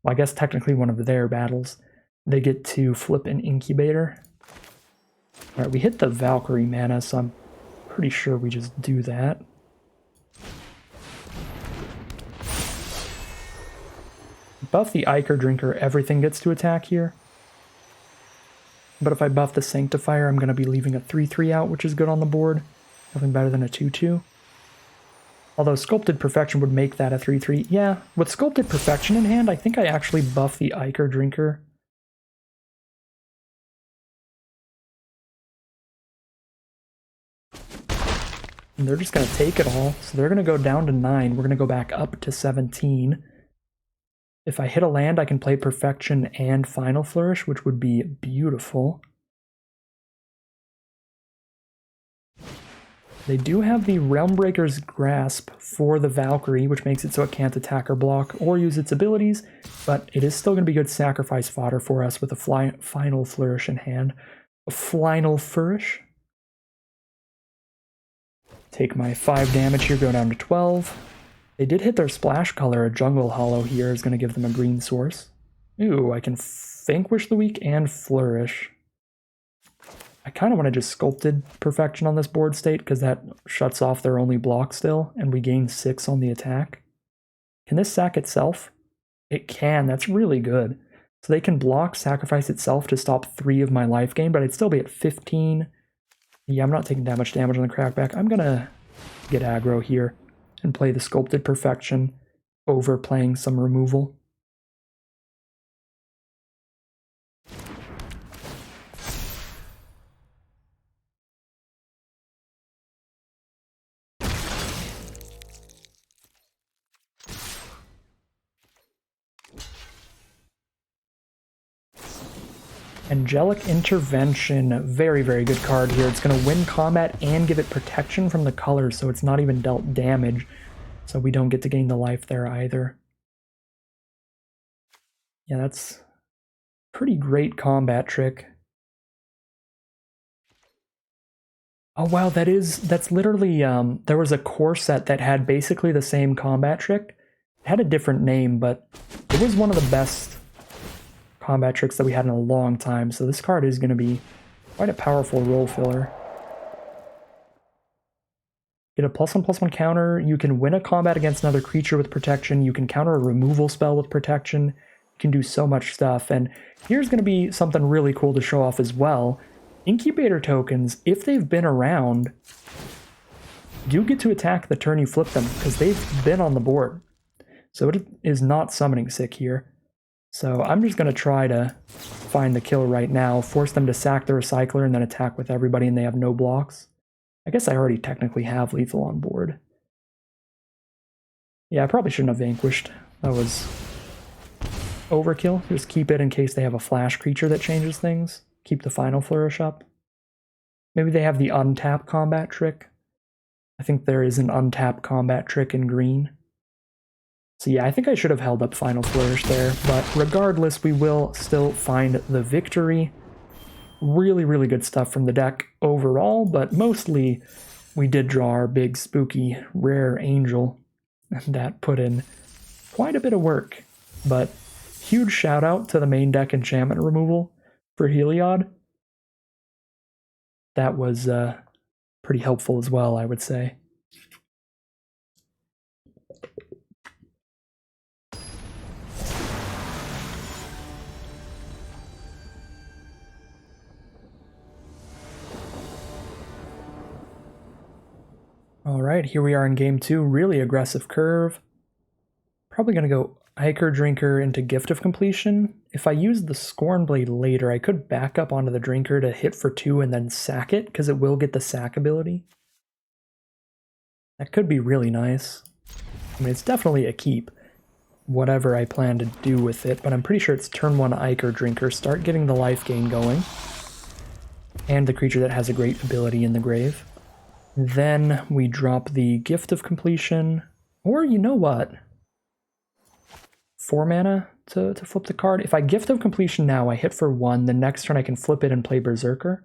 well, I guess technically one of their battles, they get to flip an incubator. Alright, we hit the Valkyrie mana, so I'm pretty sure we just do that. Buff the Ichor Drinker, everything gets to attack here. But if I buff the Sanctifier, I'm going to be leaving a 3-3 out, which is good on the board. Nothing better than a 2-2. Although Sculpted Perfection would make that a 3-3. Yeah, with Sculpted Perfection in hand, I think I actually buff the Ichor Drinker. And they're just going to take it all. So they're going to go down to 9. We're going to go back up to 17. If I hit a land, I can play Perfection and Final Flourish, which would be beautiful. They do have the Realmbreaker's Grasp for the Valkyrie, which makes it so it can't attack or block or use its abilities, but it is still going to be good sacrifice fodder for us with a Final Flourish in hand. A Final Flourish. Take my 5 damage here, go down to 12. They did hit their splash color. A Jungle Hollow here is going to give them a green source. Ooh, I can Vanquish the Weak and Flourish. I kind of want to just Sculpted Perfection on this board state because that shuts off their only block still, and we gain 6 on the attack. Can this sack itself? It can. That's really good. So they can block, sacrifice itself to stop 3 of my life gain, but I'd still be at 15. Yeah, I'm not taking that much damage on the crackback. I'm going to get aggro here and play the Sculpted Perfection over playing some removal. Angelic Intervention, very, very good card here. It's going to win combat and give it protection from the colors, so it's not even dealt damage, so we don't get to gain the life there either. Yeah, that's a pretty great combat trick. Oh wow, that's literally, there was a core set that had basically the same combat trick. It had a different name, but it was one of the best combat tricks that we had in a long time, so this card is going to be quite a powerful role filler. Get a +1/+1 counter. You can win a combat against another creature with protection. You can counter a removal spell with protection. You can do so much stuff, and here's going to be something really cool to show off as well. Incubator tokens, if they've been around, you get to attack the turn you flip them, because they've been on the board. So it is not summoning sick here. So I'm just going to try to find the kill right now, force them to sack the Recycler, and then attack with everybody, and they have no blocks. I guess I already technically have lethal on board. Yeah, I probably shouldn't have Vanquished. That was overkill. Just keep it in case they have a flash creature that changes things. Keep the Final Flourish up. Maybe they have the untap combat trick. I think there is an untap combat trick in green. So yeah, I think I should have held up Final Flourish there, but regardless, we will still find the victory. Really, really good stuff from the deck overall, but mostly we did draw our big, spooky, rare angel, and that put in quite a bit of work. But huge shout out to the main deck enchantment removal for Heliod. That was pretty helpful as well, I would say. Alright, here we are in game 2, really aggressive curve. Probably going to go Ichor Drinker into Gift of Completion. If I use the Scorn Blade later, I could back up onto the Drinker to hit for 2 and then sack it, because it will get the sack ability. That could be really nice. I mean, it's definitely a keep, whatever I plan to do with it, but I'm pretty sure it's turn 1 Ichor Drinker, start getting the life gain going, and the creature that has a great ability in the grave. Then we drop the Gift of Completion, or you know what? 4 mana to flip the card. If I Gift of Completion now, I hit for 1, the next turn I can flip it and play Berserker.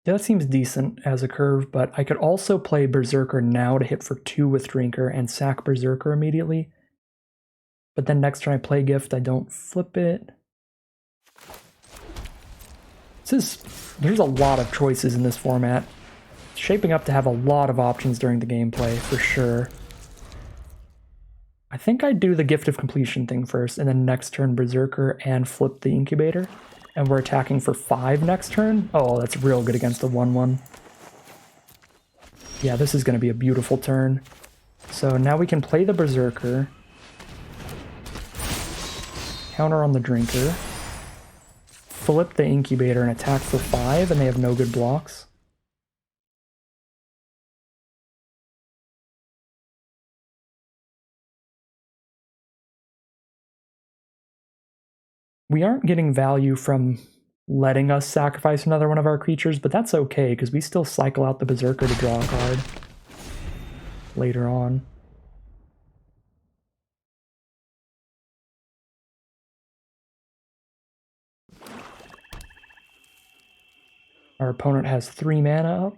Yeah, that seems decent as a curve, but I could also play Berserker now to hit for 2 with Drinker and sack Berserker immediately. But then next turn I play Gift, I don't flip it. There's a lot of choices in this format. It's shaping up to have a lot of options during the gameplay, for sure. I think I'd do the Gift of Completion thing first, and then next turn Berserker and flip the Incubator. And we're attacking for 5 next turn. Oh, that's real good against the 1/1. Yeah, this is going to be a beautiful turn. So now we can play the Berserker. Counter on the Drinker. Flip the Incubator and attack for 5, and they have no good blocks. We aren't getting value from letting us sacrifice another one of our creatures, but that's okay, because we still cycle out the Berserker to draw a card later on. Our opponent has 3 mana up.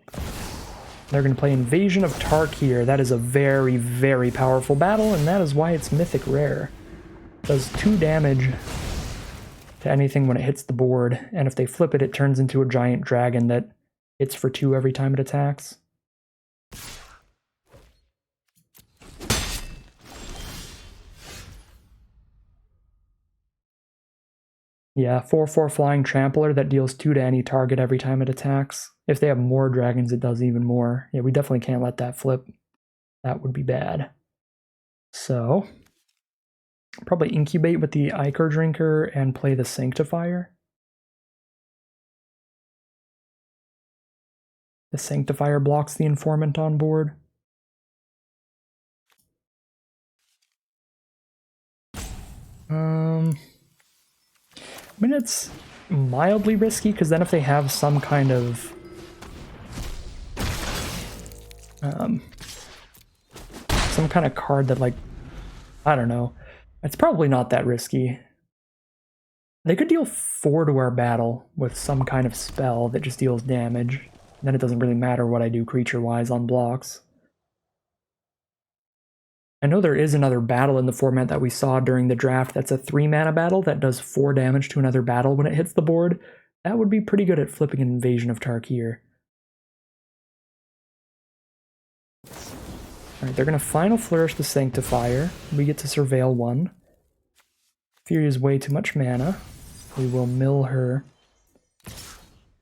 They're going to play Invasion of Tarkir. That is a very, very powerful battle, and that is why it's mythic rare. It does 2 damage to anything when it hits the board, and if they flip it, it turns into a giant dragon that hits for 2 every time it attacks. Yeah, 4/4 Flying Trampler that deals 2 to any target every time it attacks. If they have more dragons, it does even more. Yeah, we definitely can't let that flip. That would be bad. So, probably incubate with the Ichor Drinker and play the Sanctifier. The Sanctifier blocks the Informant on board. I mean, it's mildly risky, because then if they have some kind of card that, like, I don't know, it's probably not that risky. They could deal 4 to our battle with some kind of spell that just deals damage. Then it doesn't really matter what I do creature-wise on blocks. I know there is another battle in the format that we saw during the draft that's a 3-mana battle that does 4 damage to another battle when it hits the board. That would be pretty good at flipping an Invasion of Tarkir. Alright, they're going to Final Flourish the Sanctifier. We get to Surveil 1. Fury is way too much mana. We will mill her.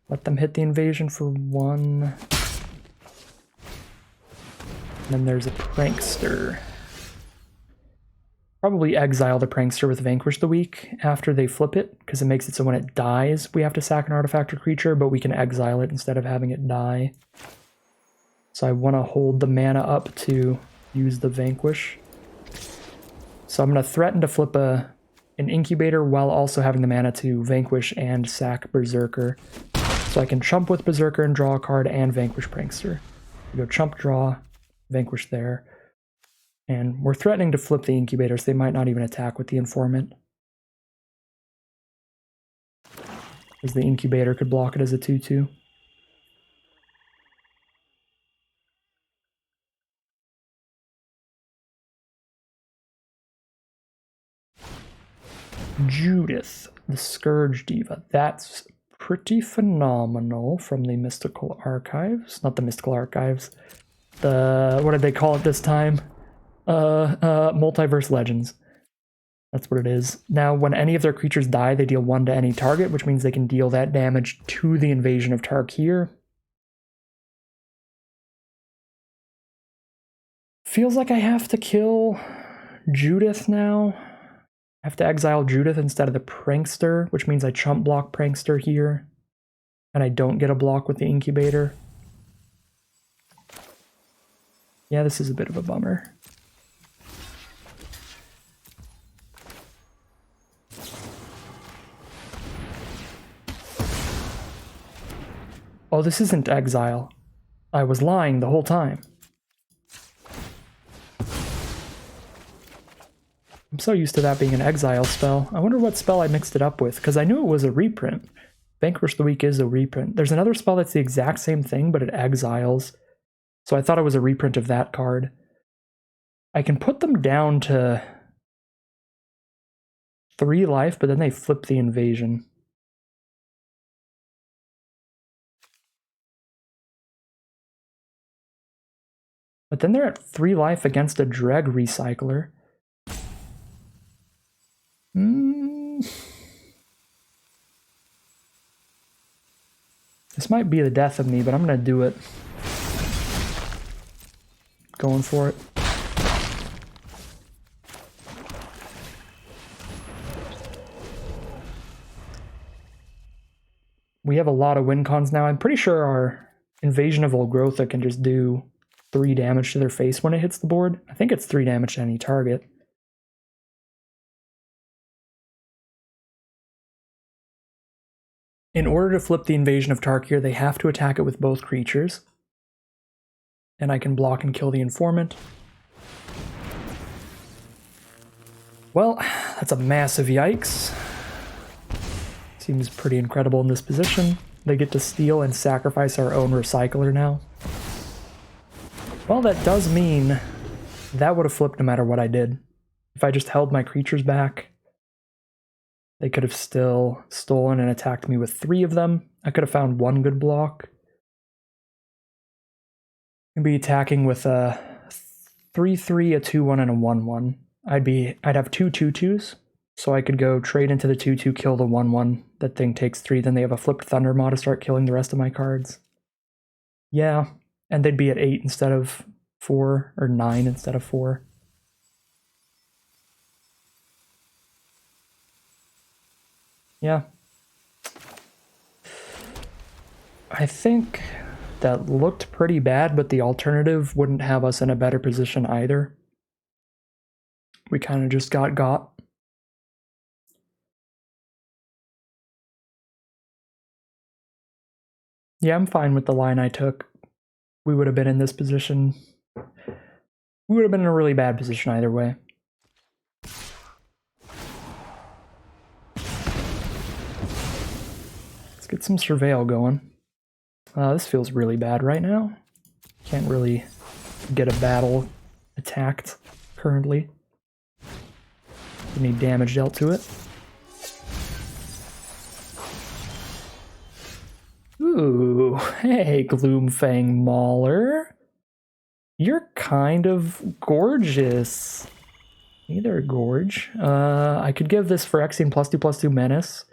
Let them hit the Invasion for 1. And then there's a Prankster. Probably exile the Prankster with Vanquish the Weak after they flip it, because it makes it so when it dies, we have to sack an artifact or creature, but we can exile it instead of having it die. So I want to hold the mana up to use the Vanquish. So I'm going to threaten to flip an Incubator while also having the mana to Vanquish and sack Berserker. So I can chump with Berserker and draw a card and Vanquish Prankster. We go chump, draw, Vanquish there. And we're threatening to flip the Incubator, so they might not even attack with the Informant. Because the Incubator could block it as a 2/2. Judith, the Scourge Diva. That's pretty phenomenal from the Mystical Archives. Not the Mystical Archives. What did they call it this time? Multiverse Legends. That's what it is. Now, when any of their creatures die, they deal 1 to any target, which means they can deal that damage to the Invasion of Tarkir. Feels like I have to kill Judith now. I have to exile Judith instead of the Prankster, which means I chump block Prankster here. And I don't get a block with the Incubator. Yeah, this is a bit of a bummer. Oh, this isn't exile. I was lying the whole time. I'm so used to that being an exile spell. I wonder what spell I mixed it up with, because I knew it was a reprint Vanquish the Weak is a reprint. There's another spell that's the exact same thing, but it exiles. So I thought it was a reprint of that card. I can put them down to 3 life, but then they flip the invasion. But then they're at 3 life against a Dreg Recycler. This might be the death of me, but I'm going to do it. Going for it. We have a lot of win cons now. I'm pretty sure our Invasion of Olgrotha can just do 3 damage to their face when it hits the board. I think it's 3 damage to any target. In order to flip the Invasion of Tarkir, they have to attack it with both creatures. And I can block and kill the Informant. Well, that's a massive yikes. Seems pretty incredible in this position. They get to steal and sacrifice our own Recycler now. Well, that does mean that would have flipped no matter what I did. If I just held my creatures back, they could have still stolen and attacked me with 3 of them. I could have found 1 good block. I'd be attacking with a 3/3, a 2/1, and a 1/1. I'd have 2 2/2s, so I could go trade into the 2/2, kill the 1/1. That thing takes 3, then they have a flipped Thundermaw to start killing the rest of my cards. Yeah, and they'd be at 8 instead of 4, or 9 instead of 4. Yeah. I think that looked pretty bad, but the alternative wouldn't have us in a better position either. We kind of just got. Yeah, I'm fine with the line I took. We would have been in this position. We would have been in a really bad position either way. Let's get some Surveil going. This feels really bad right now. Can't really get a battle attacked currently. Need damage dealt to it. Ooh, hey, Gloomfang Mauler. You're kind of gorgeous. Either gorge. I could give this Phyrexian +2/+2 Menace.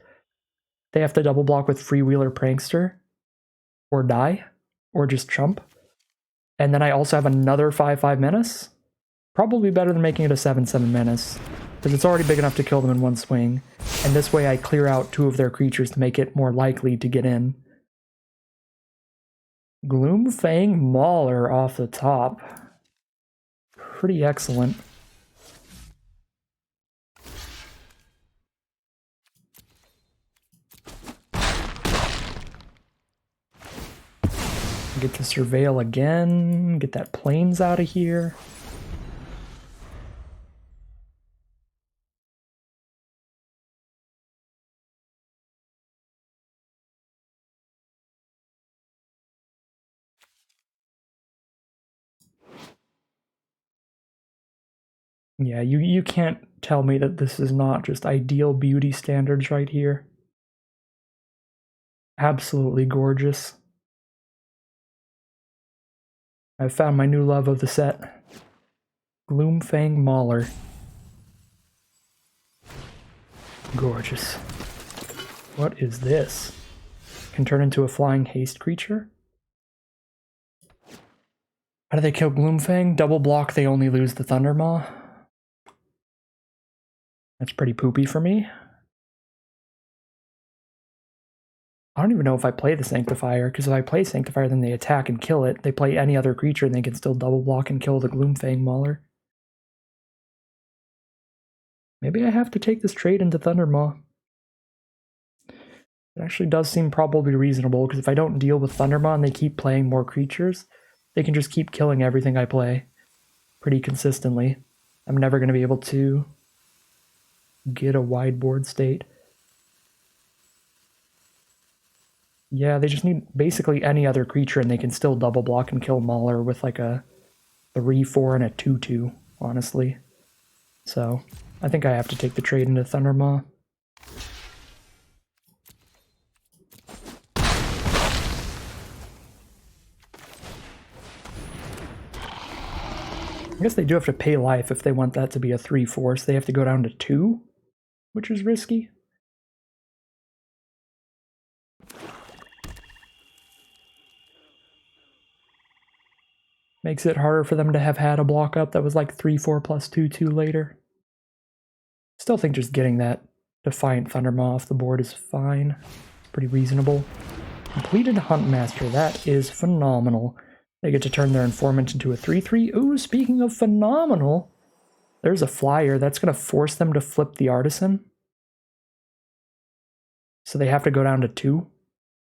They have to double block with Freewheeler Prankster. Or die. Or just chump. And then I also have another 5/5 Menace. Probably better than making it a 7/7 Menace. Because it's already big enough to kill them in one swing. And this way I clear out 2 of their creatures to make it more likely to get in. Gloomfang Mauler off the top. Pretty excellent. Get to Surveil again. Get that Plains out of here. Yeah, you can't tell me that this is not just ideal beauty standards right here. Absolutely gorgeous. I've found my new love of the set. Gloomfang Mauler. Gorgeous. What is this? Can turn into a flying haste creature? How do they kill Gloomfang? Double block, they only lose the Thundermaw. That's pretty poopy for me. I don't even know if I play the Sanctifier, because if I play Sanctifier, then they attack and kill it. They play any other creature, and they can still double block and kill the Gloomfang Mauler. Maybe I have to take this trade into Thundermaw. It actually does seem probably reasonable, because if I don't deal with Thundermaw and they keep playing more creatures, they can just keep killing everything I play pretty consistently. I'm never going to be able to get a wide board state. Yeah, they just need basically any other creature and they can still double block and kill Mauler with like a 3/4 and a 2/2, honestly. So I think I have to take the trade into Thundermaw. I guess they do have to pay life if they want that to be a 3/4, so they have to go down to 2, which is risky. Makes it harder for them to have had a block up that was like 3/4 plus 2/2 later. Still think just getting that Defiant Thundermaw off the board is fine. It's pretty reasonable. Completed Huntmaster, that is phenomenal. They get to turn their Informant into a 3/3. Ooh, speaking of phenomenal, there's a flyer. That's going to force them to flip the Artisan. So they have to go down to 2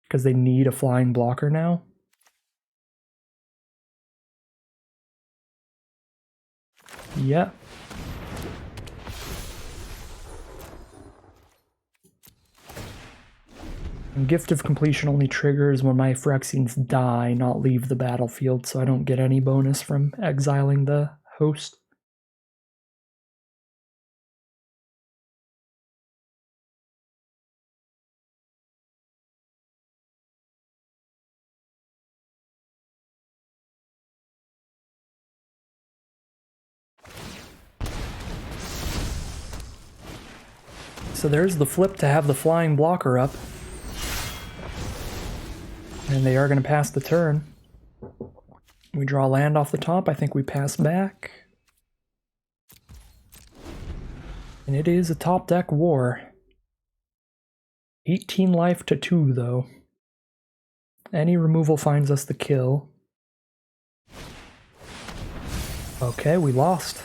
because they need a flying blocker now. Yeah. And Gift of Completion only triggers when my Phyrexians die, not leave the battlefield, so I don't get any bonus from exiling the host. So there's the flip to have the flying blocker up. And they are going to pass the turn. We draw land off the top. I think we pass back. And it is a top deck war. 18 life to 2, though. Any removal finds us the kill. Okay, we lost.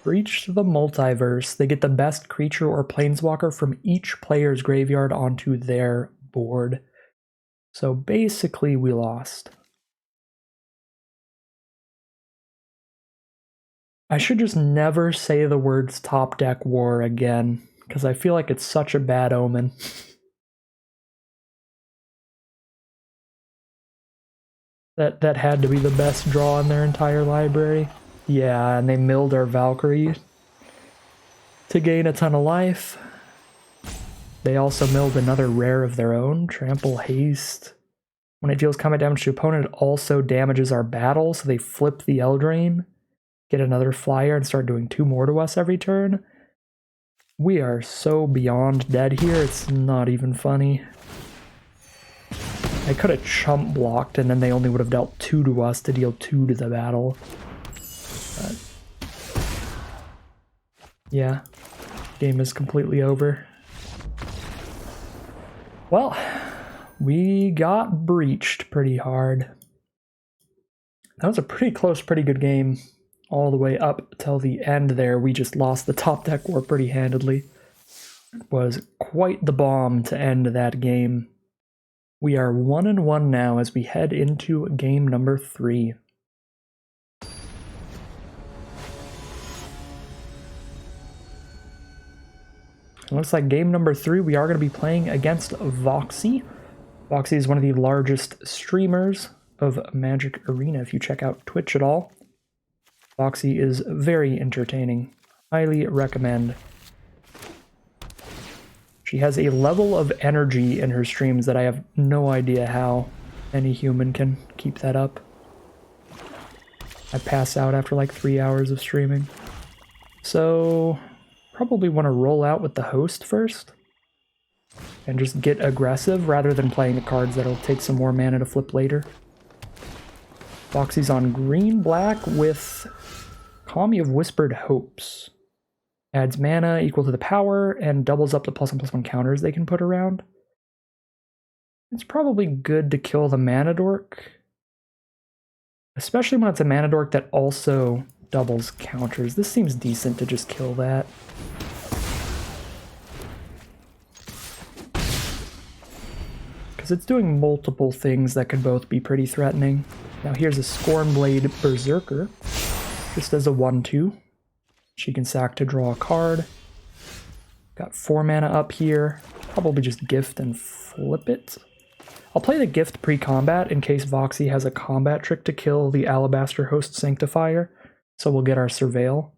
Breach the Multiverse. They get the best creature or planeswalker from each player's graveyard onto their board. So basically, we lost. I should just never say the words top deck war again, because I feel like it's such a bad omen. That had to be the best draw in their entire library. Yeah, and they milled our Valkyrie to gain a ton of life. They also milled another rare of their own, Trample Haste. When it deals combat damage to opponent, it also damages our battle, so they flip the Eldraine, get another flyer, and start doing 2 more to us every turn. We are so beyond dead here, it's not even funny. I could have chump blocked, and then they only would have dealt 2 to us to deal 2 to the battle. But yeah, game is completely over. Well, we got breached pretty hard. That was a pretty close, pretty good game. All the way up till the end there, we just lost the top deck war pretty handedly. It was quite the bomb to end that game. We are 1-1 now as we head into game number 3. It looks like game number 3 we are going to be playing against Voxy. Voxy is one of the largest streamers of Magic Arena if you check out Twitch at all. Voxy is very entertaining. Highly recommend. She has a level of energy in her streams that I have no idea how any human can keep that up. I pass out after like 3 hours of streaming. So probably want to roll out with the host first and just get aggressive rather than playing the cards that'll take some more mana to flip later. Voxy's on green-black with Kami of Whispered Hopes. Adds mana equal to the power and doubles up the +1/+1 counters they can put around. It's probably good to kill the Mana Dork, especially when it's a Mana Dork that also doubles counters. This seems decent to just kill that. Because it's doing multiple things that could both be pretty threatening. Now here's a Scornblade Berserker, just as a 1/2. She can sack to draw a card. Got 4 mana up here. Probably just gift and flip it. I'll play the gift pre-combat in case Voxy has a combat trick to kill the Alabaster Host Sanctifier, so we'll get our Surveil.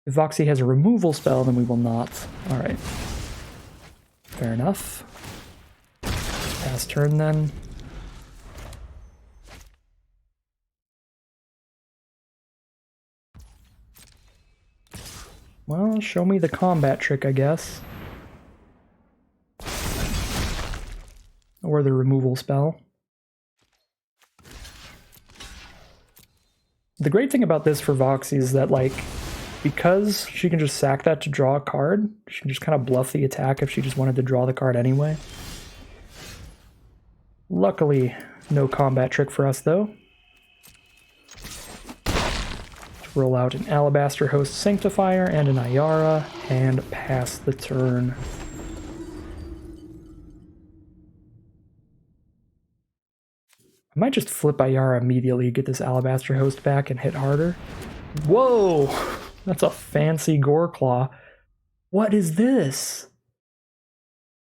If Voxy has a removal spell, then we will not. Alright. Fair enough. Pass turn then. Well, show me the combat trick, I guess. Or the removal spell. The great thing about this for Voxy is that, like, because she can just sack that to draw a card, she can just kind of bluff the attack if she just wanted to draw the card anyway. Luckily, no combat trick for us, though. Roll out an Alabaster Host Sanctifier and an Ayara, and pass the turn. I might just flip Ayara immediately, get this Alabaster Host back, and hit harder. Whoa! That's a fancy Goreclaw. What is this?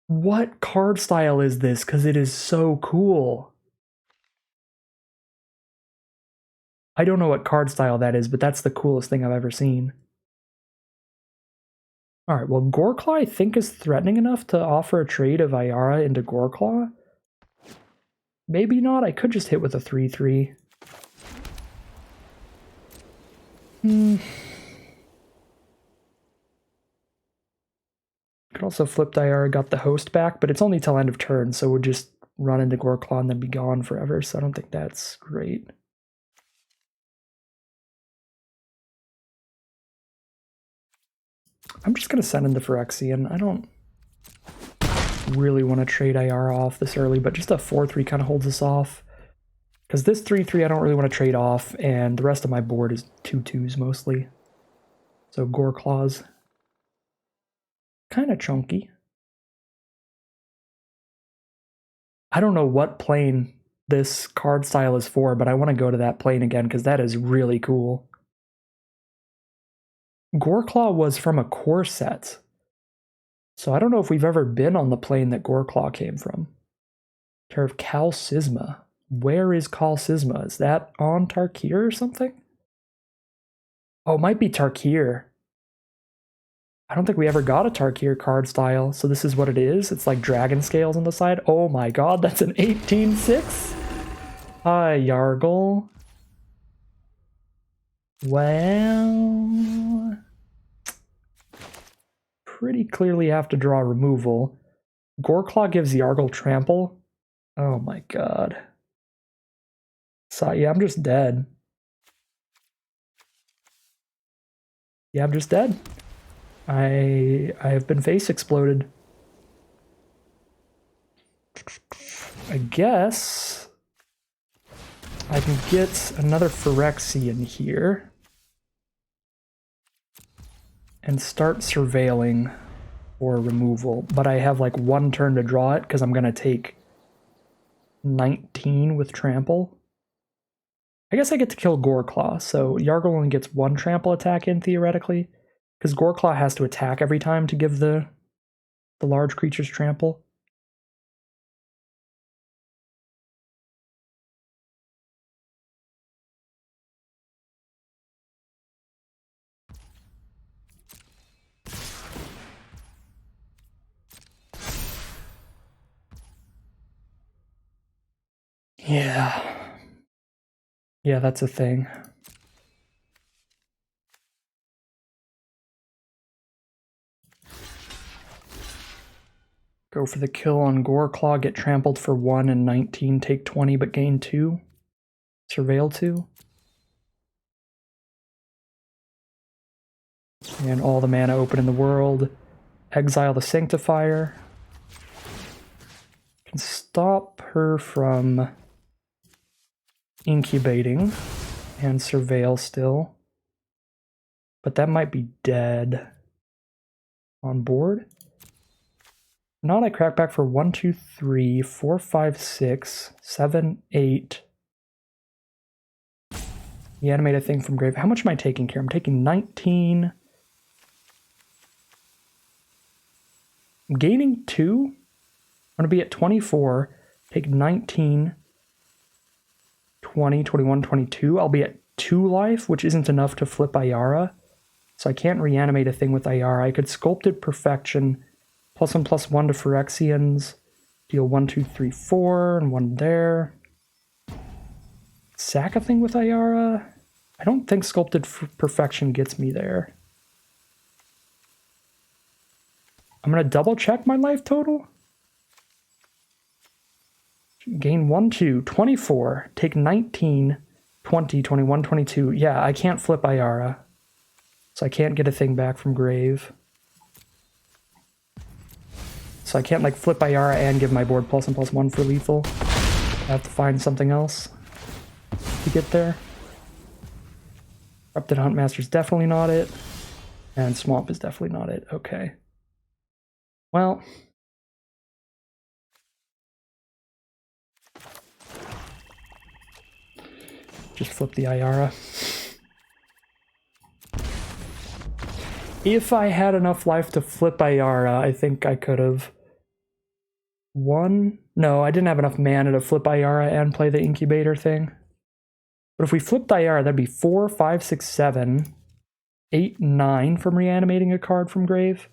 What card style is this? Because it is so cool. I don't know what card style that is, but that's the coolest thing I've ever seen. Alright, well, Goreclaw I think is threatening enough to offer a trade of Ayara into Goreclaw. Maybe not, I could just hit with a 3-3. Could also flip Ayara, got the host back, but it's only till end of turn, so we'll just run into Goreclaw and then be gone forever, so I don't think that's great. I'm just going to send in the Phyrexian. I don't really want to trade Ayara off this early, but just a 4-3 kind of holds us off. Because this 3-3 I don't really want to trade off, and the rest of my board is 2-2s mostly. So Goreclaw's kind of chunky. I don't know what plane this card style is for, but I want to go to that plane again because that is really cool. Goreclaw was from a core set. So I don't know if we've ever been on the plane that Goreclaw came from. Care of Calcisma. Where is Calcisma? Is that on Tarkir or something? Oh, it might be Tarkir. I don't think we ever got a Tarkir card style, so this is what it is. It's like dragon scales on the side. Oh my god, that's an 18-6? Hi, Yargle. Well, pretty clearly have to draw removal. Goreclaw gives Yargle trample. Oh my god. So yeah, I'm just dead. Yeah, I'm just dead. I have been face exploded. I guess I can get another Phyrexian here and start surveilling for removal, but I have like one turn to draw it because I'm going to take 19 with trample. I guess I get to kill Goreclaw, so Yargle only gets one trample attack in theoretically, because Goreclaw has to attack every time to give the large creatures trample. Yeah. Yeah, that's a thing. Go for the kill on Goreclaw, get trampled for 1 and 19, take 20 but gain 2. Surveil 2. And all the mana open in the world. Exile the Sanctifier. Can stop her from incubating and surveil still. But that might be dead on board. Not I crack back for 1, 2, 3, 4, 5, 6, 7, 8. The animate a thing from grave. How much am I taking here? I'm taking 19. I'm gaining 2. going to be at 24, take 19, 20, 21, 22. I'll be at 2 life, which isn't enough to flip Ayara. So I can't reanimate a thing with Ayara. I could Sculpted Perfection, +1/+1 to Phyrexians, deal 1, 2, 3, 4, and 1 there. Sack a thing with Ayara? I don't think Sculpted Perfection gets me there. I'm going to double check my life total. Gain 1, 2, 24, take 19, 20, 21, 22. Yeah, I can't flip Ayara. So I can't get a thing back from grave. So I can't like flip Ayara and give my board +1/+1 for lethal. I have to find something else to get there. Corrupted Huntmaster's definitely not it. And Swamp is definitely not it. Okay. Well, just flip the Ayara. If I had enough life to flip Ayara, I think I could have won. No, I didn't have enough mana to flip Ayara and play the incubator thing. But if we flipped Ayara, that'd be 4, 5, 6, 7, 8, 9 from reanimating a card from grave.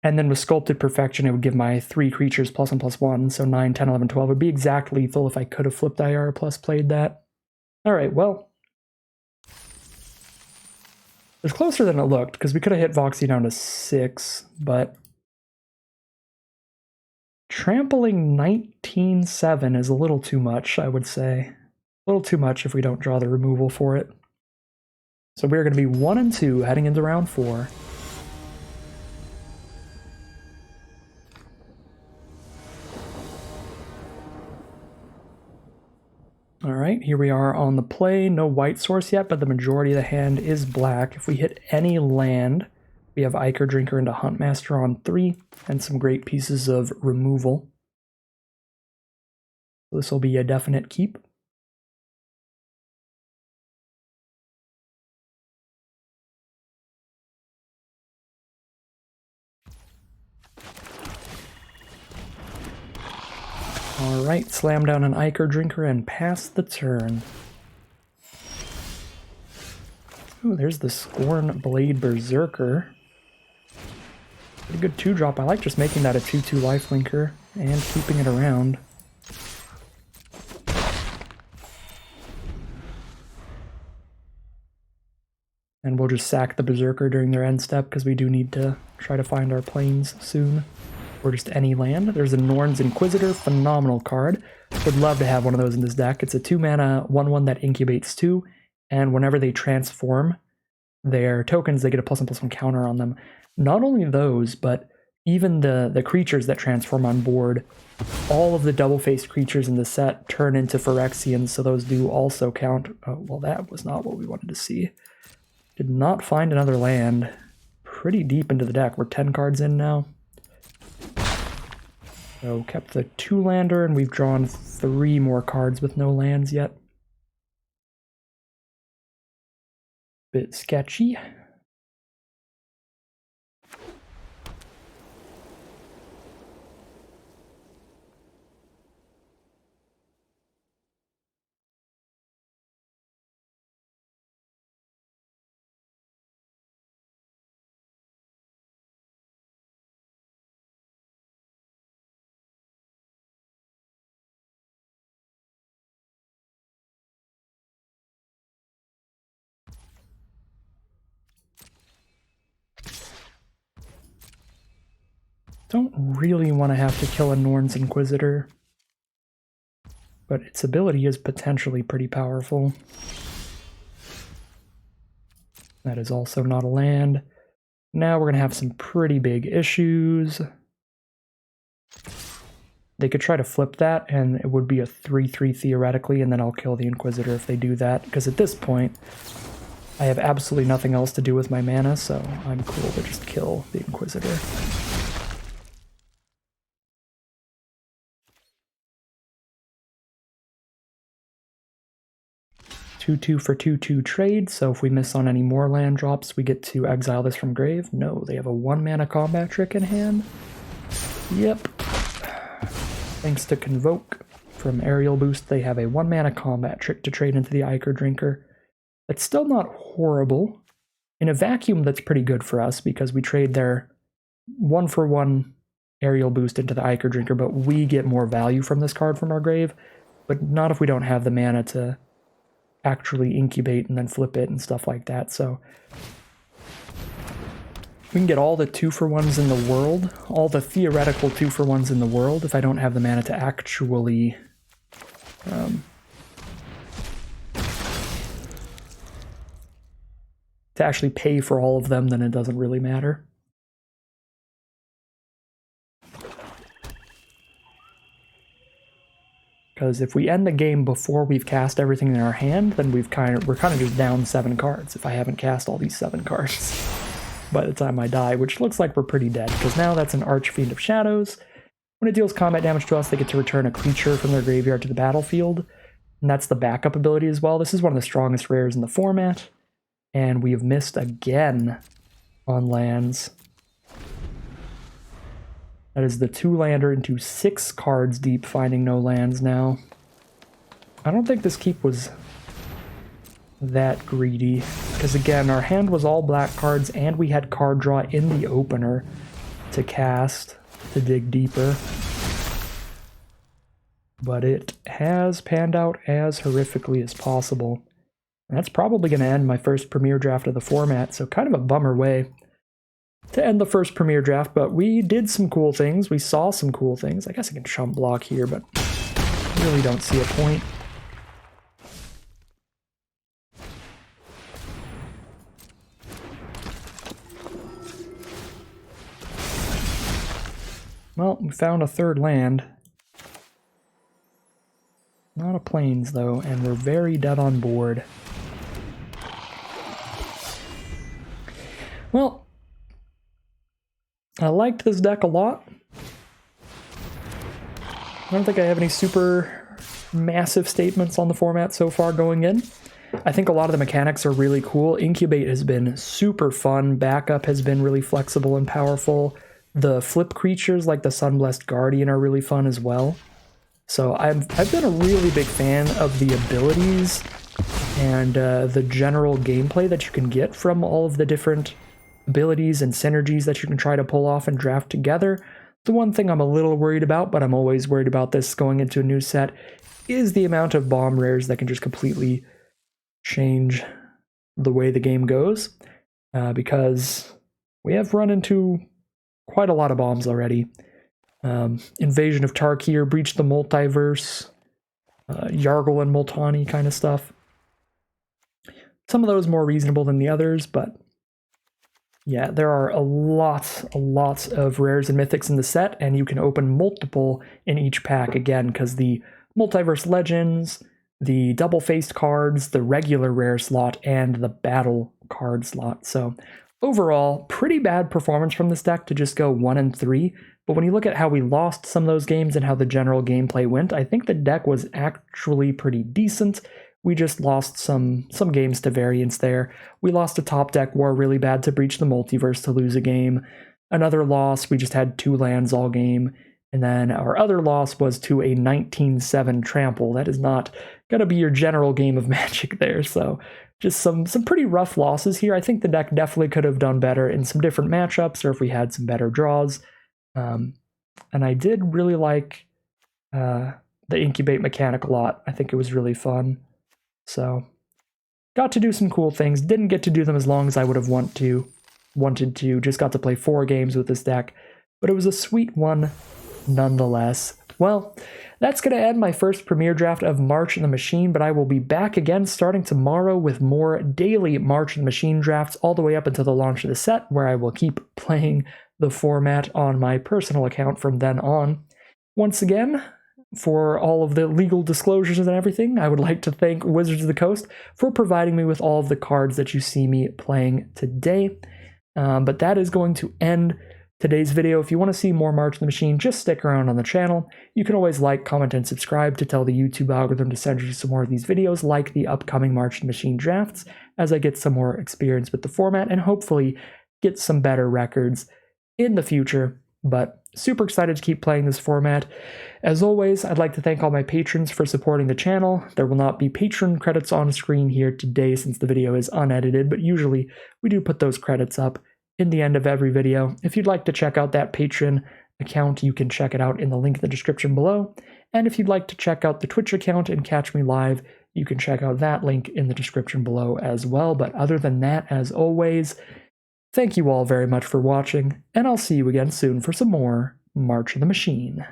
And then with Sculpted Perfection, it would give my 3 creatures +1/+1, so 9, 10, 11, 12. It would be exact lethal if I could have flipped Ayara plus played that. Alright, well. It was closer than it looked, because we could have hit Voxy down to 6, but trampling 19/7 is a little too much, I would say. A little too much if we don't draw the removal for it. So we're going to be 1 and 2 heading into round 4. Alright, here we are on the play. No white source yet, but the majority of the hand is black. If we hit any land, we have Ichor Drinker into Huntmaster on 3, and some great pieces of removal. This will be a definite keep. Alright, slam down an Ichor Drinker and pass the turn. Ooh, there's the Scorn Blade Berserker. Pretty good 2-drop. I like just making that a 2/2 lifelinker and keeping it around. And we'll just sack the Berserker during their end step because we do need to try to find our planes soon. Or just any land. There's a Norn's Inquisitor, phenomenal card. Would love to have one of those in this deck. It's a 2-mana 1/1 that incubates 2, and whenever they transform their tokens, they get a +1/+1 counter on them. Not only those, but even the creatures that transform on board, all of the double-faced creatures in the set turn into Phyrexians, so those do also count. Oh, well, that was not what we wanted to see. Did not find another land. Pretty deep into the deck. We're 10 cards in now. So kept the 2-lander, and we've drawn 3 more cards with no lands yet. Bit sketchy. Don't really want to have to kill a Norn's Inquisitor, but its ability is potentially pretty powerful. That is also not a land. Now we're going to have some pretty big issues. They could try to flip that, and it would be a 3/3 theoretically, and then I'll kill the Inquisitor if they do that, because at this point, I have absolutely nothing else to do with my mana, so I'm cool to just kill the Inquisitor. 2/2 for 2/2 trade, so if we miss on any more land drops, we get to exile this from grave. No, they have a 1-mana combat trick in hand. Yep. Thanks to Convoke from Aerial Boost, they have a 1-mana combat trick to trade into the Ichor Drinker. It's still not horrible. In a vacuum, that's pretty good for us because we trade their 1-for-1 Aerial Boost into the Ichor Drinker, but we get more value from this card from our grave, but not if we don't have the mana to actually incubate and then flip it and stuff like that. So we can get all the 2-for-1s in the world, all the theoretical 2-for-1s in the world. If I don't have the mana to actually pay for all of them, then it doesn't really matter. Because if we end the game before we've cast everything in our hand, then we're kind of just down 7 cards if I haven't cast all these 7 cards by the time I die, which looks like we're pretty dead, because now that's an Archfiend of Shadows. When it deals combat damage to us, they get to return a creature from their graveyard to the battlefield, and that's the backup ability as well. This is one of the strongest rares in the format, and we have missed again on lands. That is the 2-lander into 6 cards deep, finding no lands now. I don't think this keep was that greedy, because again, our hand was all black cards, and we had card draw in the opener to cast, to dig deeper. But it has panned out as horrifically as possible. And that's probably going to end my first Premier Draft of the format, so kind of a bummer way to end the first Premier Draft, but we did some cool things. We saw some cool things. I guess I can chump block here, but I really don't see a point. Well, we found a 3rd land. Not a plains, though, and we're very dead on board. Well, I liked this deck a lot. I don't think I have any super massive statements on the format so far going in. I think a lot of the mechanics are really cool. Incubate has been super fun. Backup has been really flexible and powerful. The flip creatures like the Sunblessed Guardian are really fun as well. So I've been a really big fan of the abilities and the general gameplay that you can get from all of the different abilities and synergies that you can try to pull off and draft together. The one thing I'm a little worried about, but I'm always worried about this going into a new set, is the amount of bomb rares that can just completely change the way the game goes, because we have run into quite a lot of bombs already. Invasion of Tarkir, Breach the Multiverse, Yargle and Multani kind of stuff. Some of those more reasonable than the others, but yeah, there are a lot of rares and mythics in the set, and you can open multiple in each pack again, because the Multiverse Legends, the double-faced cards, the regular rare slot, and the battle card slot. So overall, pretty bad performance from this deck to just go 1-3, but when you look at how we lost some of those games and how the general gameplay went, I think the deck was actually pretty decent. We just lost some games to variance there. We lost a top deck war really bad to Breach the Multiverse to lose a game. Another loss, we just had 2 lands all game. And then our other loss was to a 19-7 trample. That is not going to be your general game of Magic there. So just some pretty rough losses here. I think the deck definitely could have done better in some different matchups, or if we had some better draws. And I did really like the Incubate mechanic a lot. I think it was really fun. So, got to do some cool things. Didn't get to do them as long as I would have wanted to. Just got to play 4 games with this deck. But it was a sweet one nonetheless. Well, that's going to end my first Premier Draft of March of the Machine, but I will be back again starting tomorrow with more daily March of the Machine drafts all the way up until the launch of the set, where I will keep playing the format on my personal account from then on. Once again, for all of the legal disclosures and everything, I would like to thank Wizards of the Coast for providing me with all of the cards that you see me playing today. But that is going to end today's video. If you want to see more March of the Machine, just stick around on the channel. You can always like, comment, and subscribe to tell the YouTube algorithm to send you some more of these videos, like the upcoming March of the Machine drafts, as I get some more experience with the format and hopefully get some better records in the future. But super excited to keep playing this format. As always, I'd like to thank all my patrons for supporting the channel. There will not be patron credits on screen here today since the video is unedited, but usually we do put those credits up in the end of every video. If you'd like to check out that Patreon account, you can check it out in the link in the description below. And if you'd like to check out the Twitch account and catch me live, you can check out that link in the description below as well. But other than that, as always, thank you all very much for watching, and I'll see you again soon for some more March of the Machine.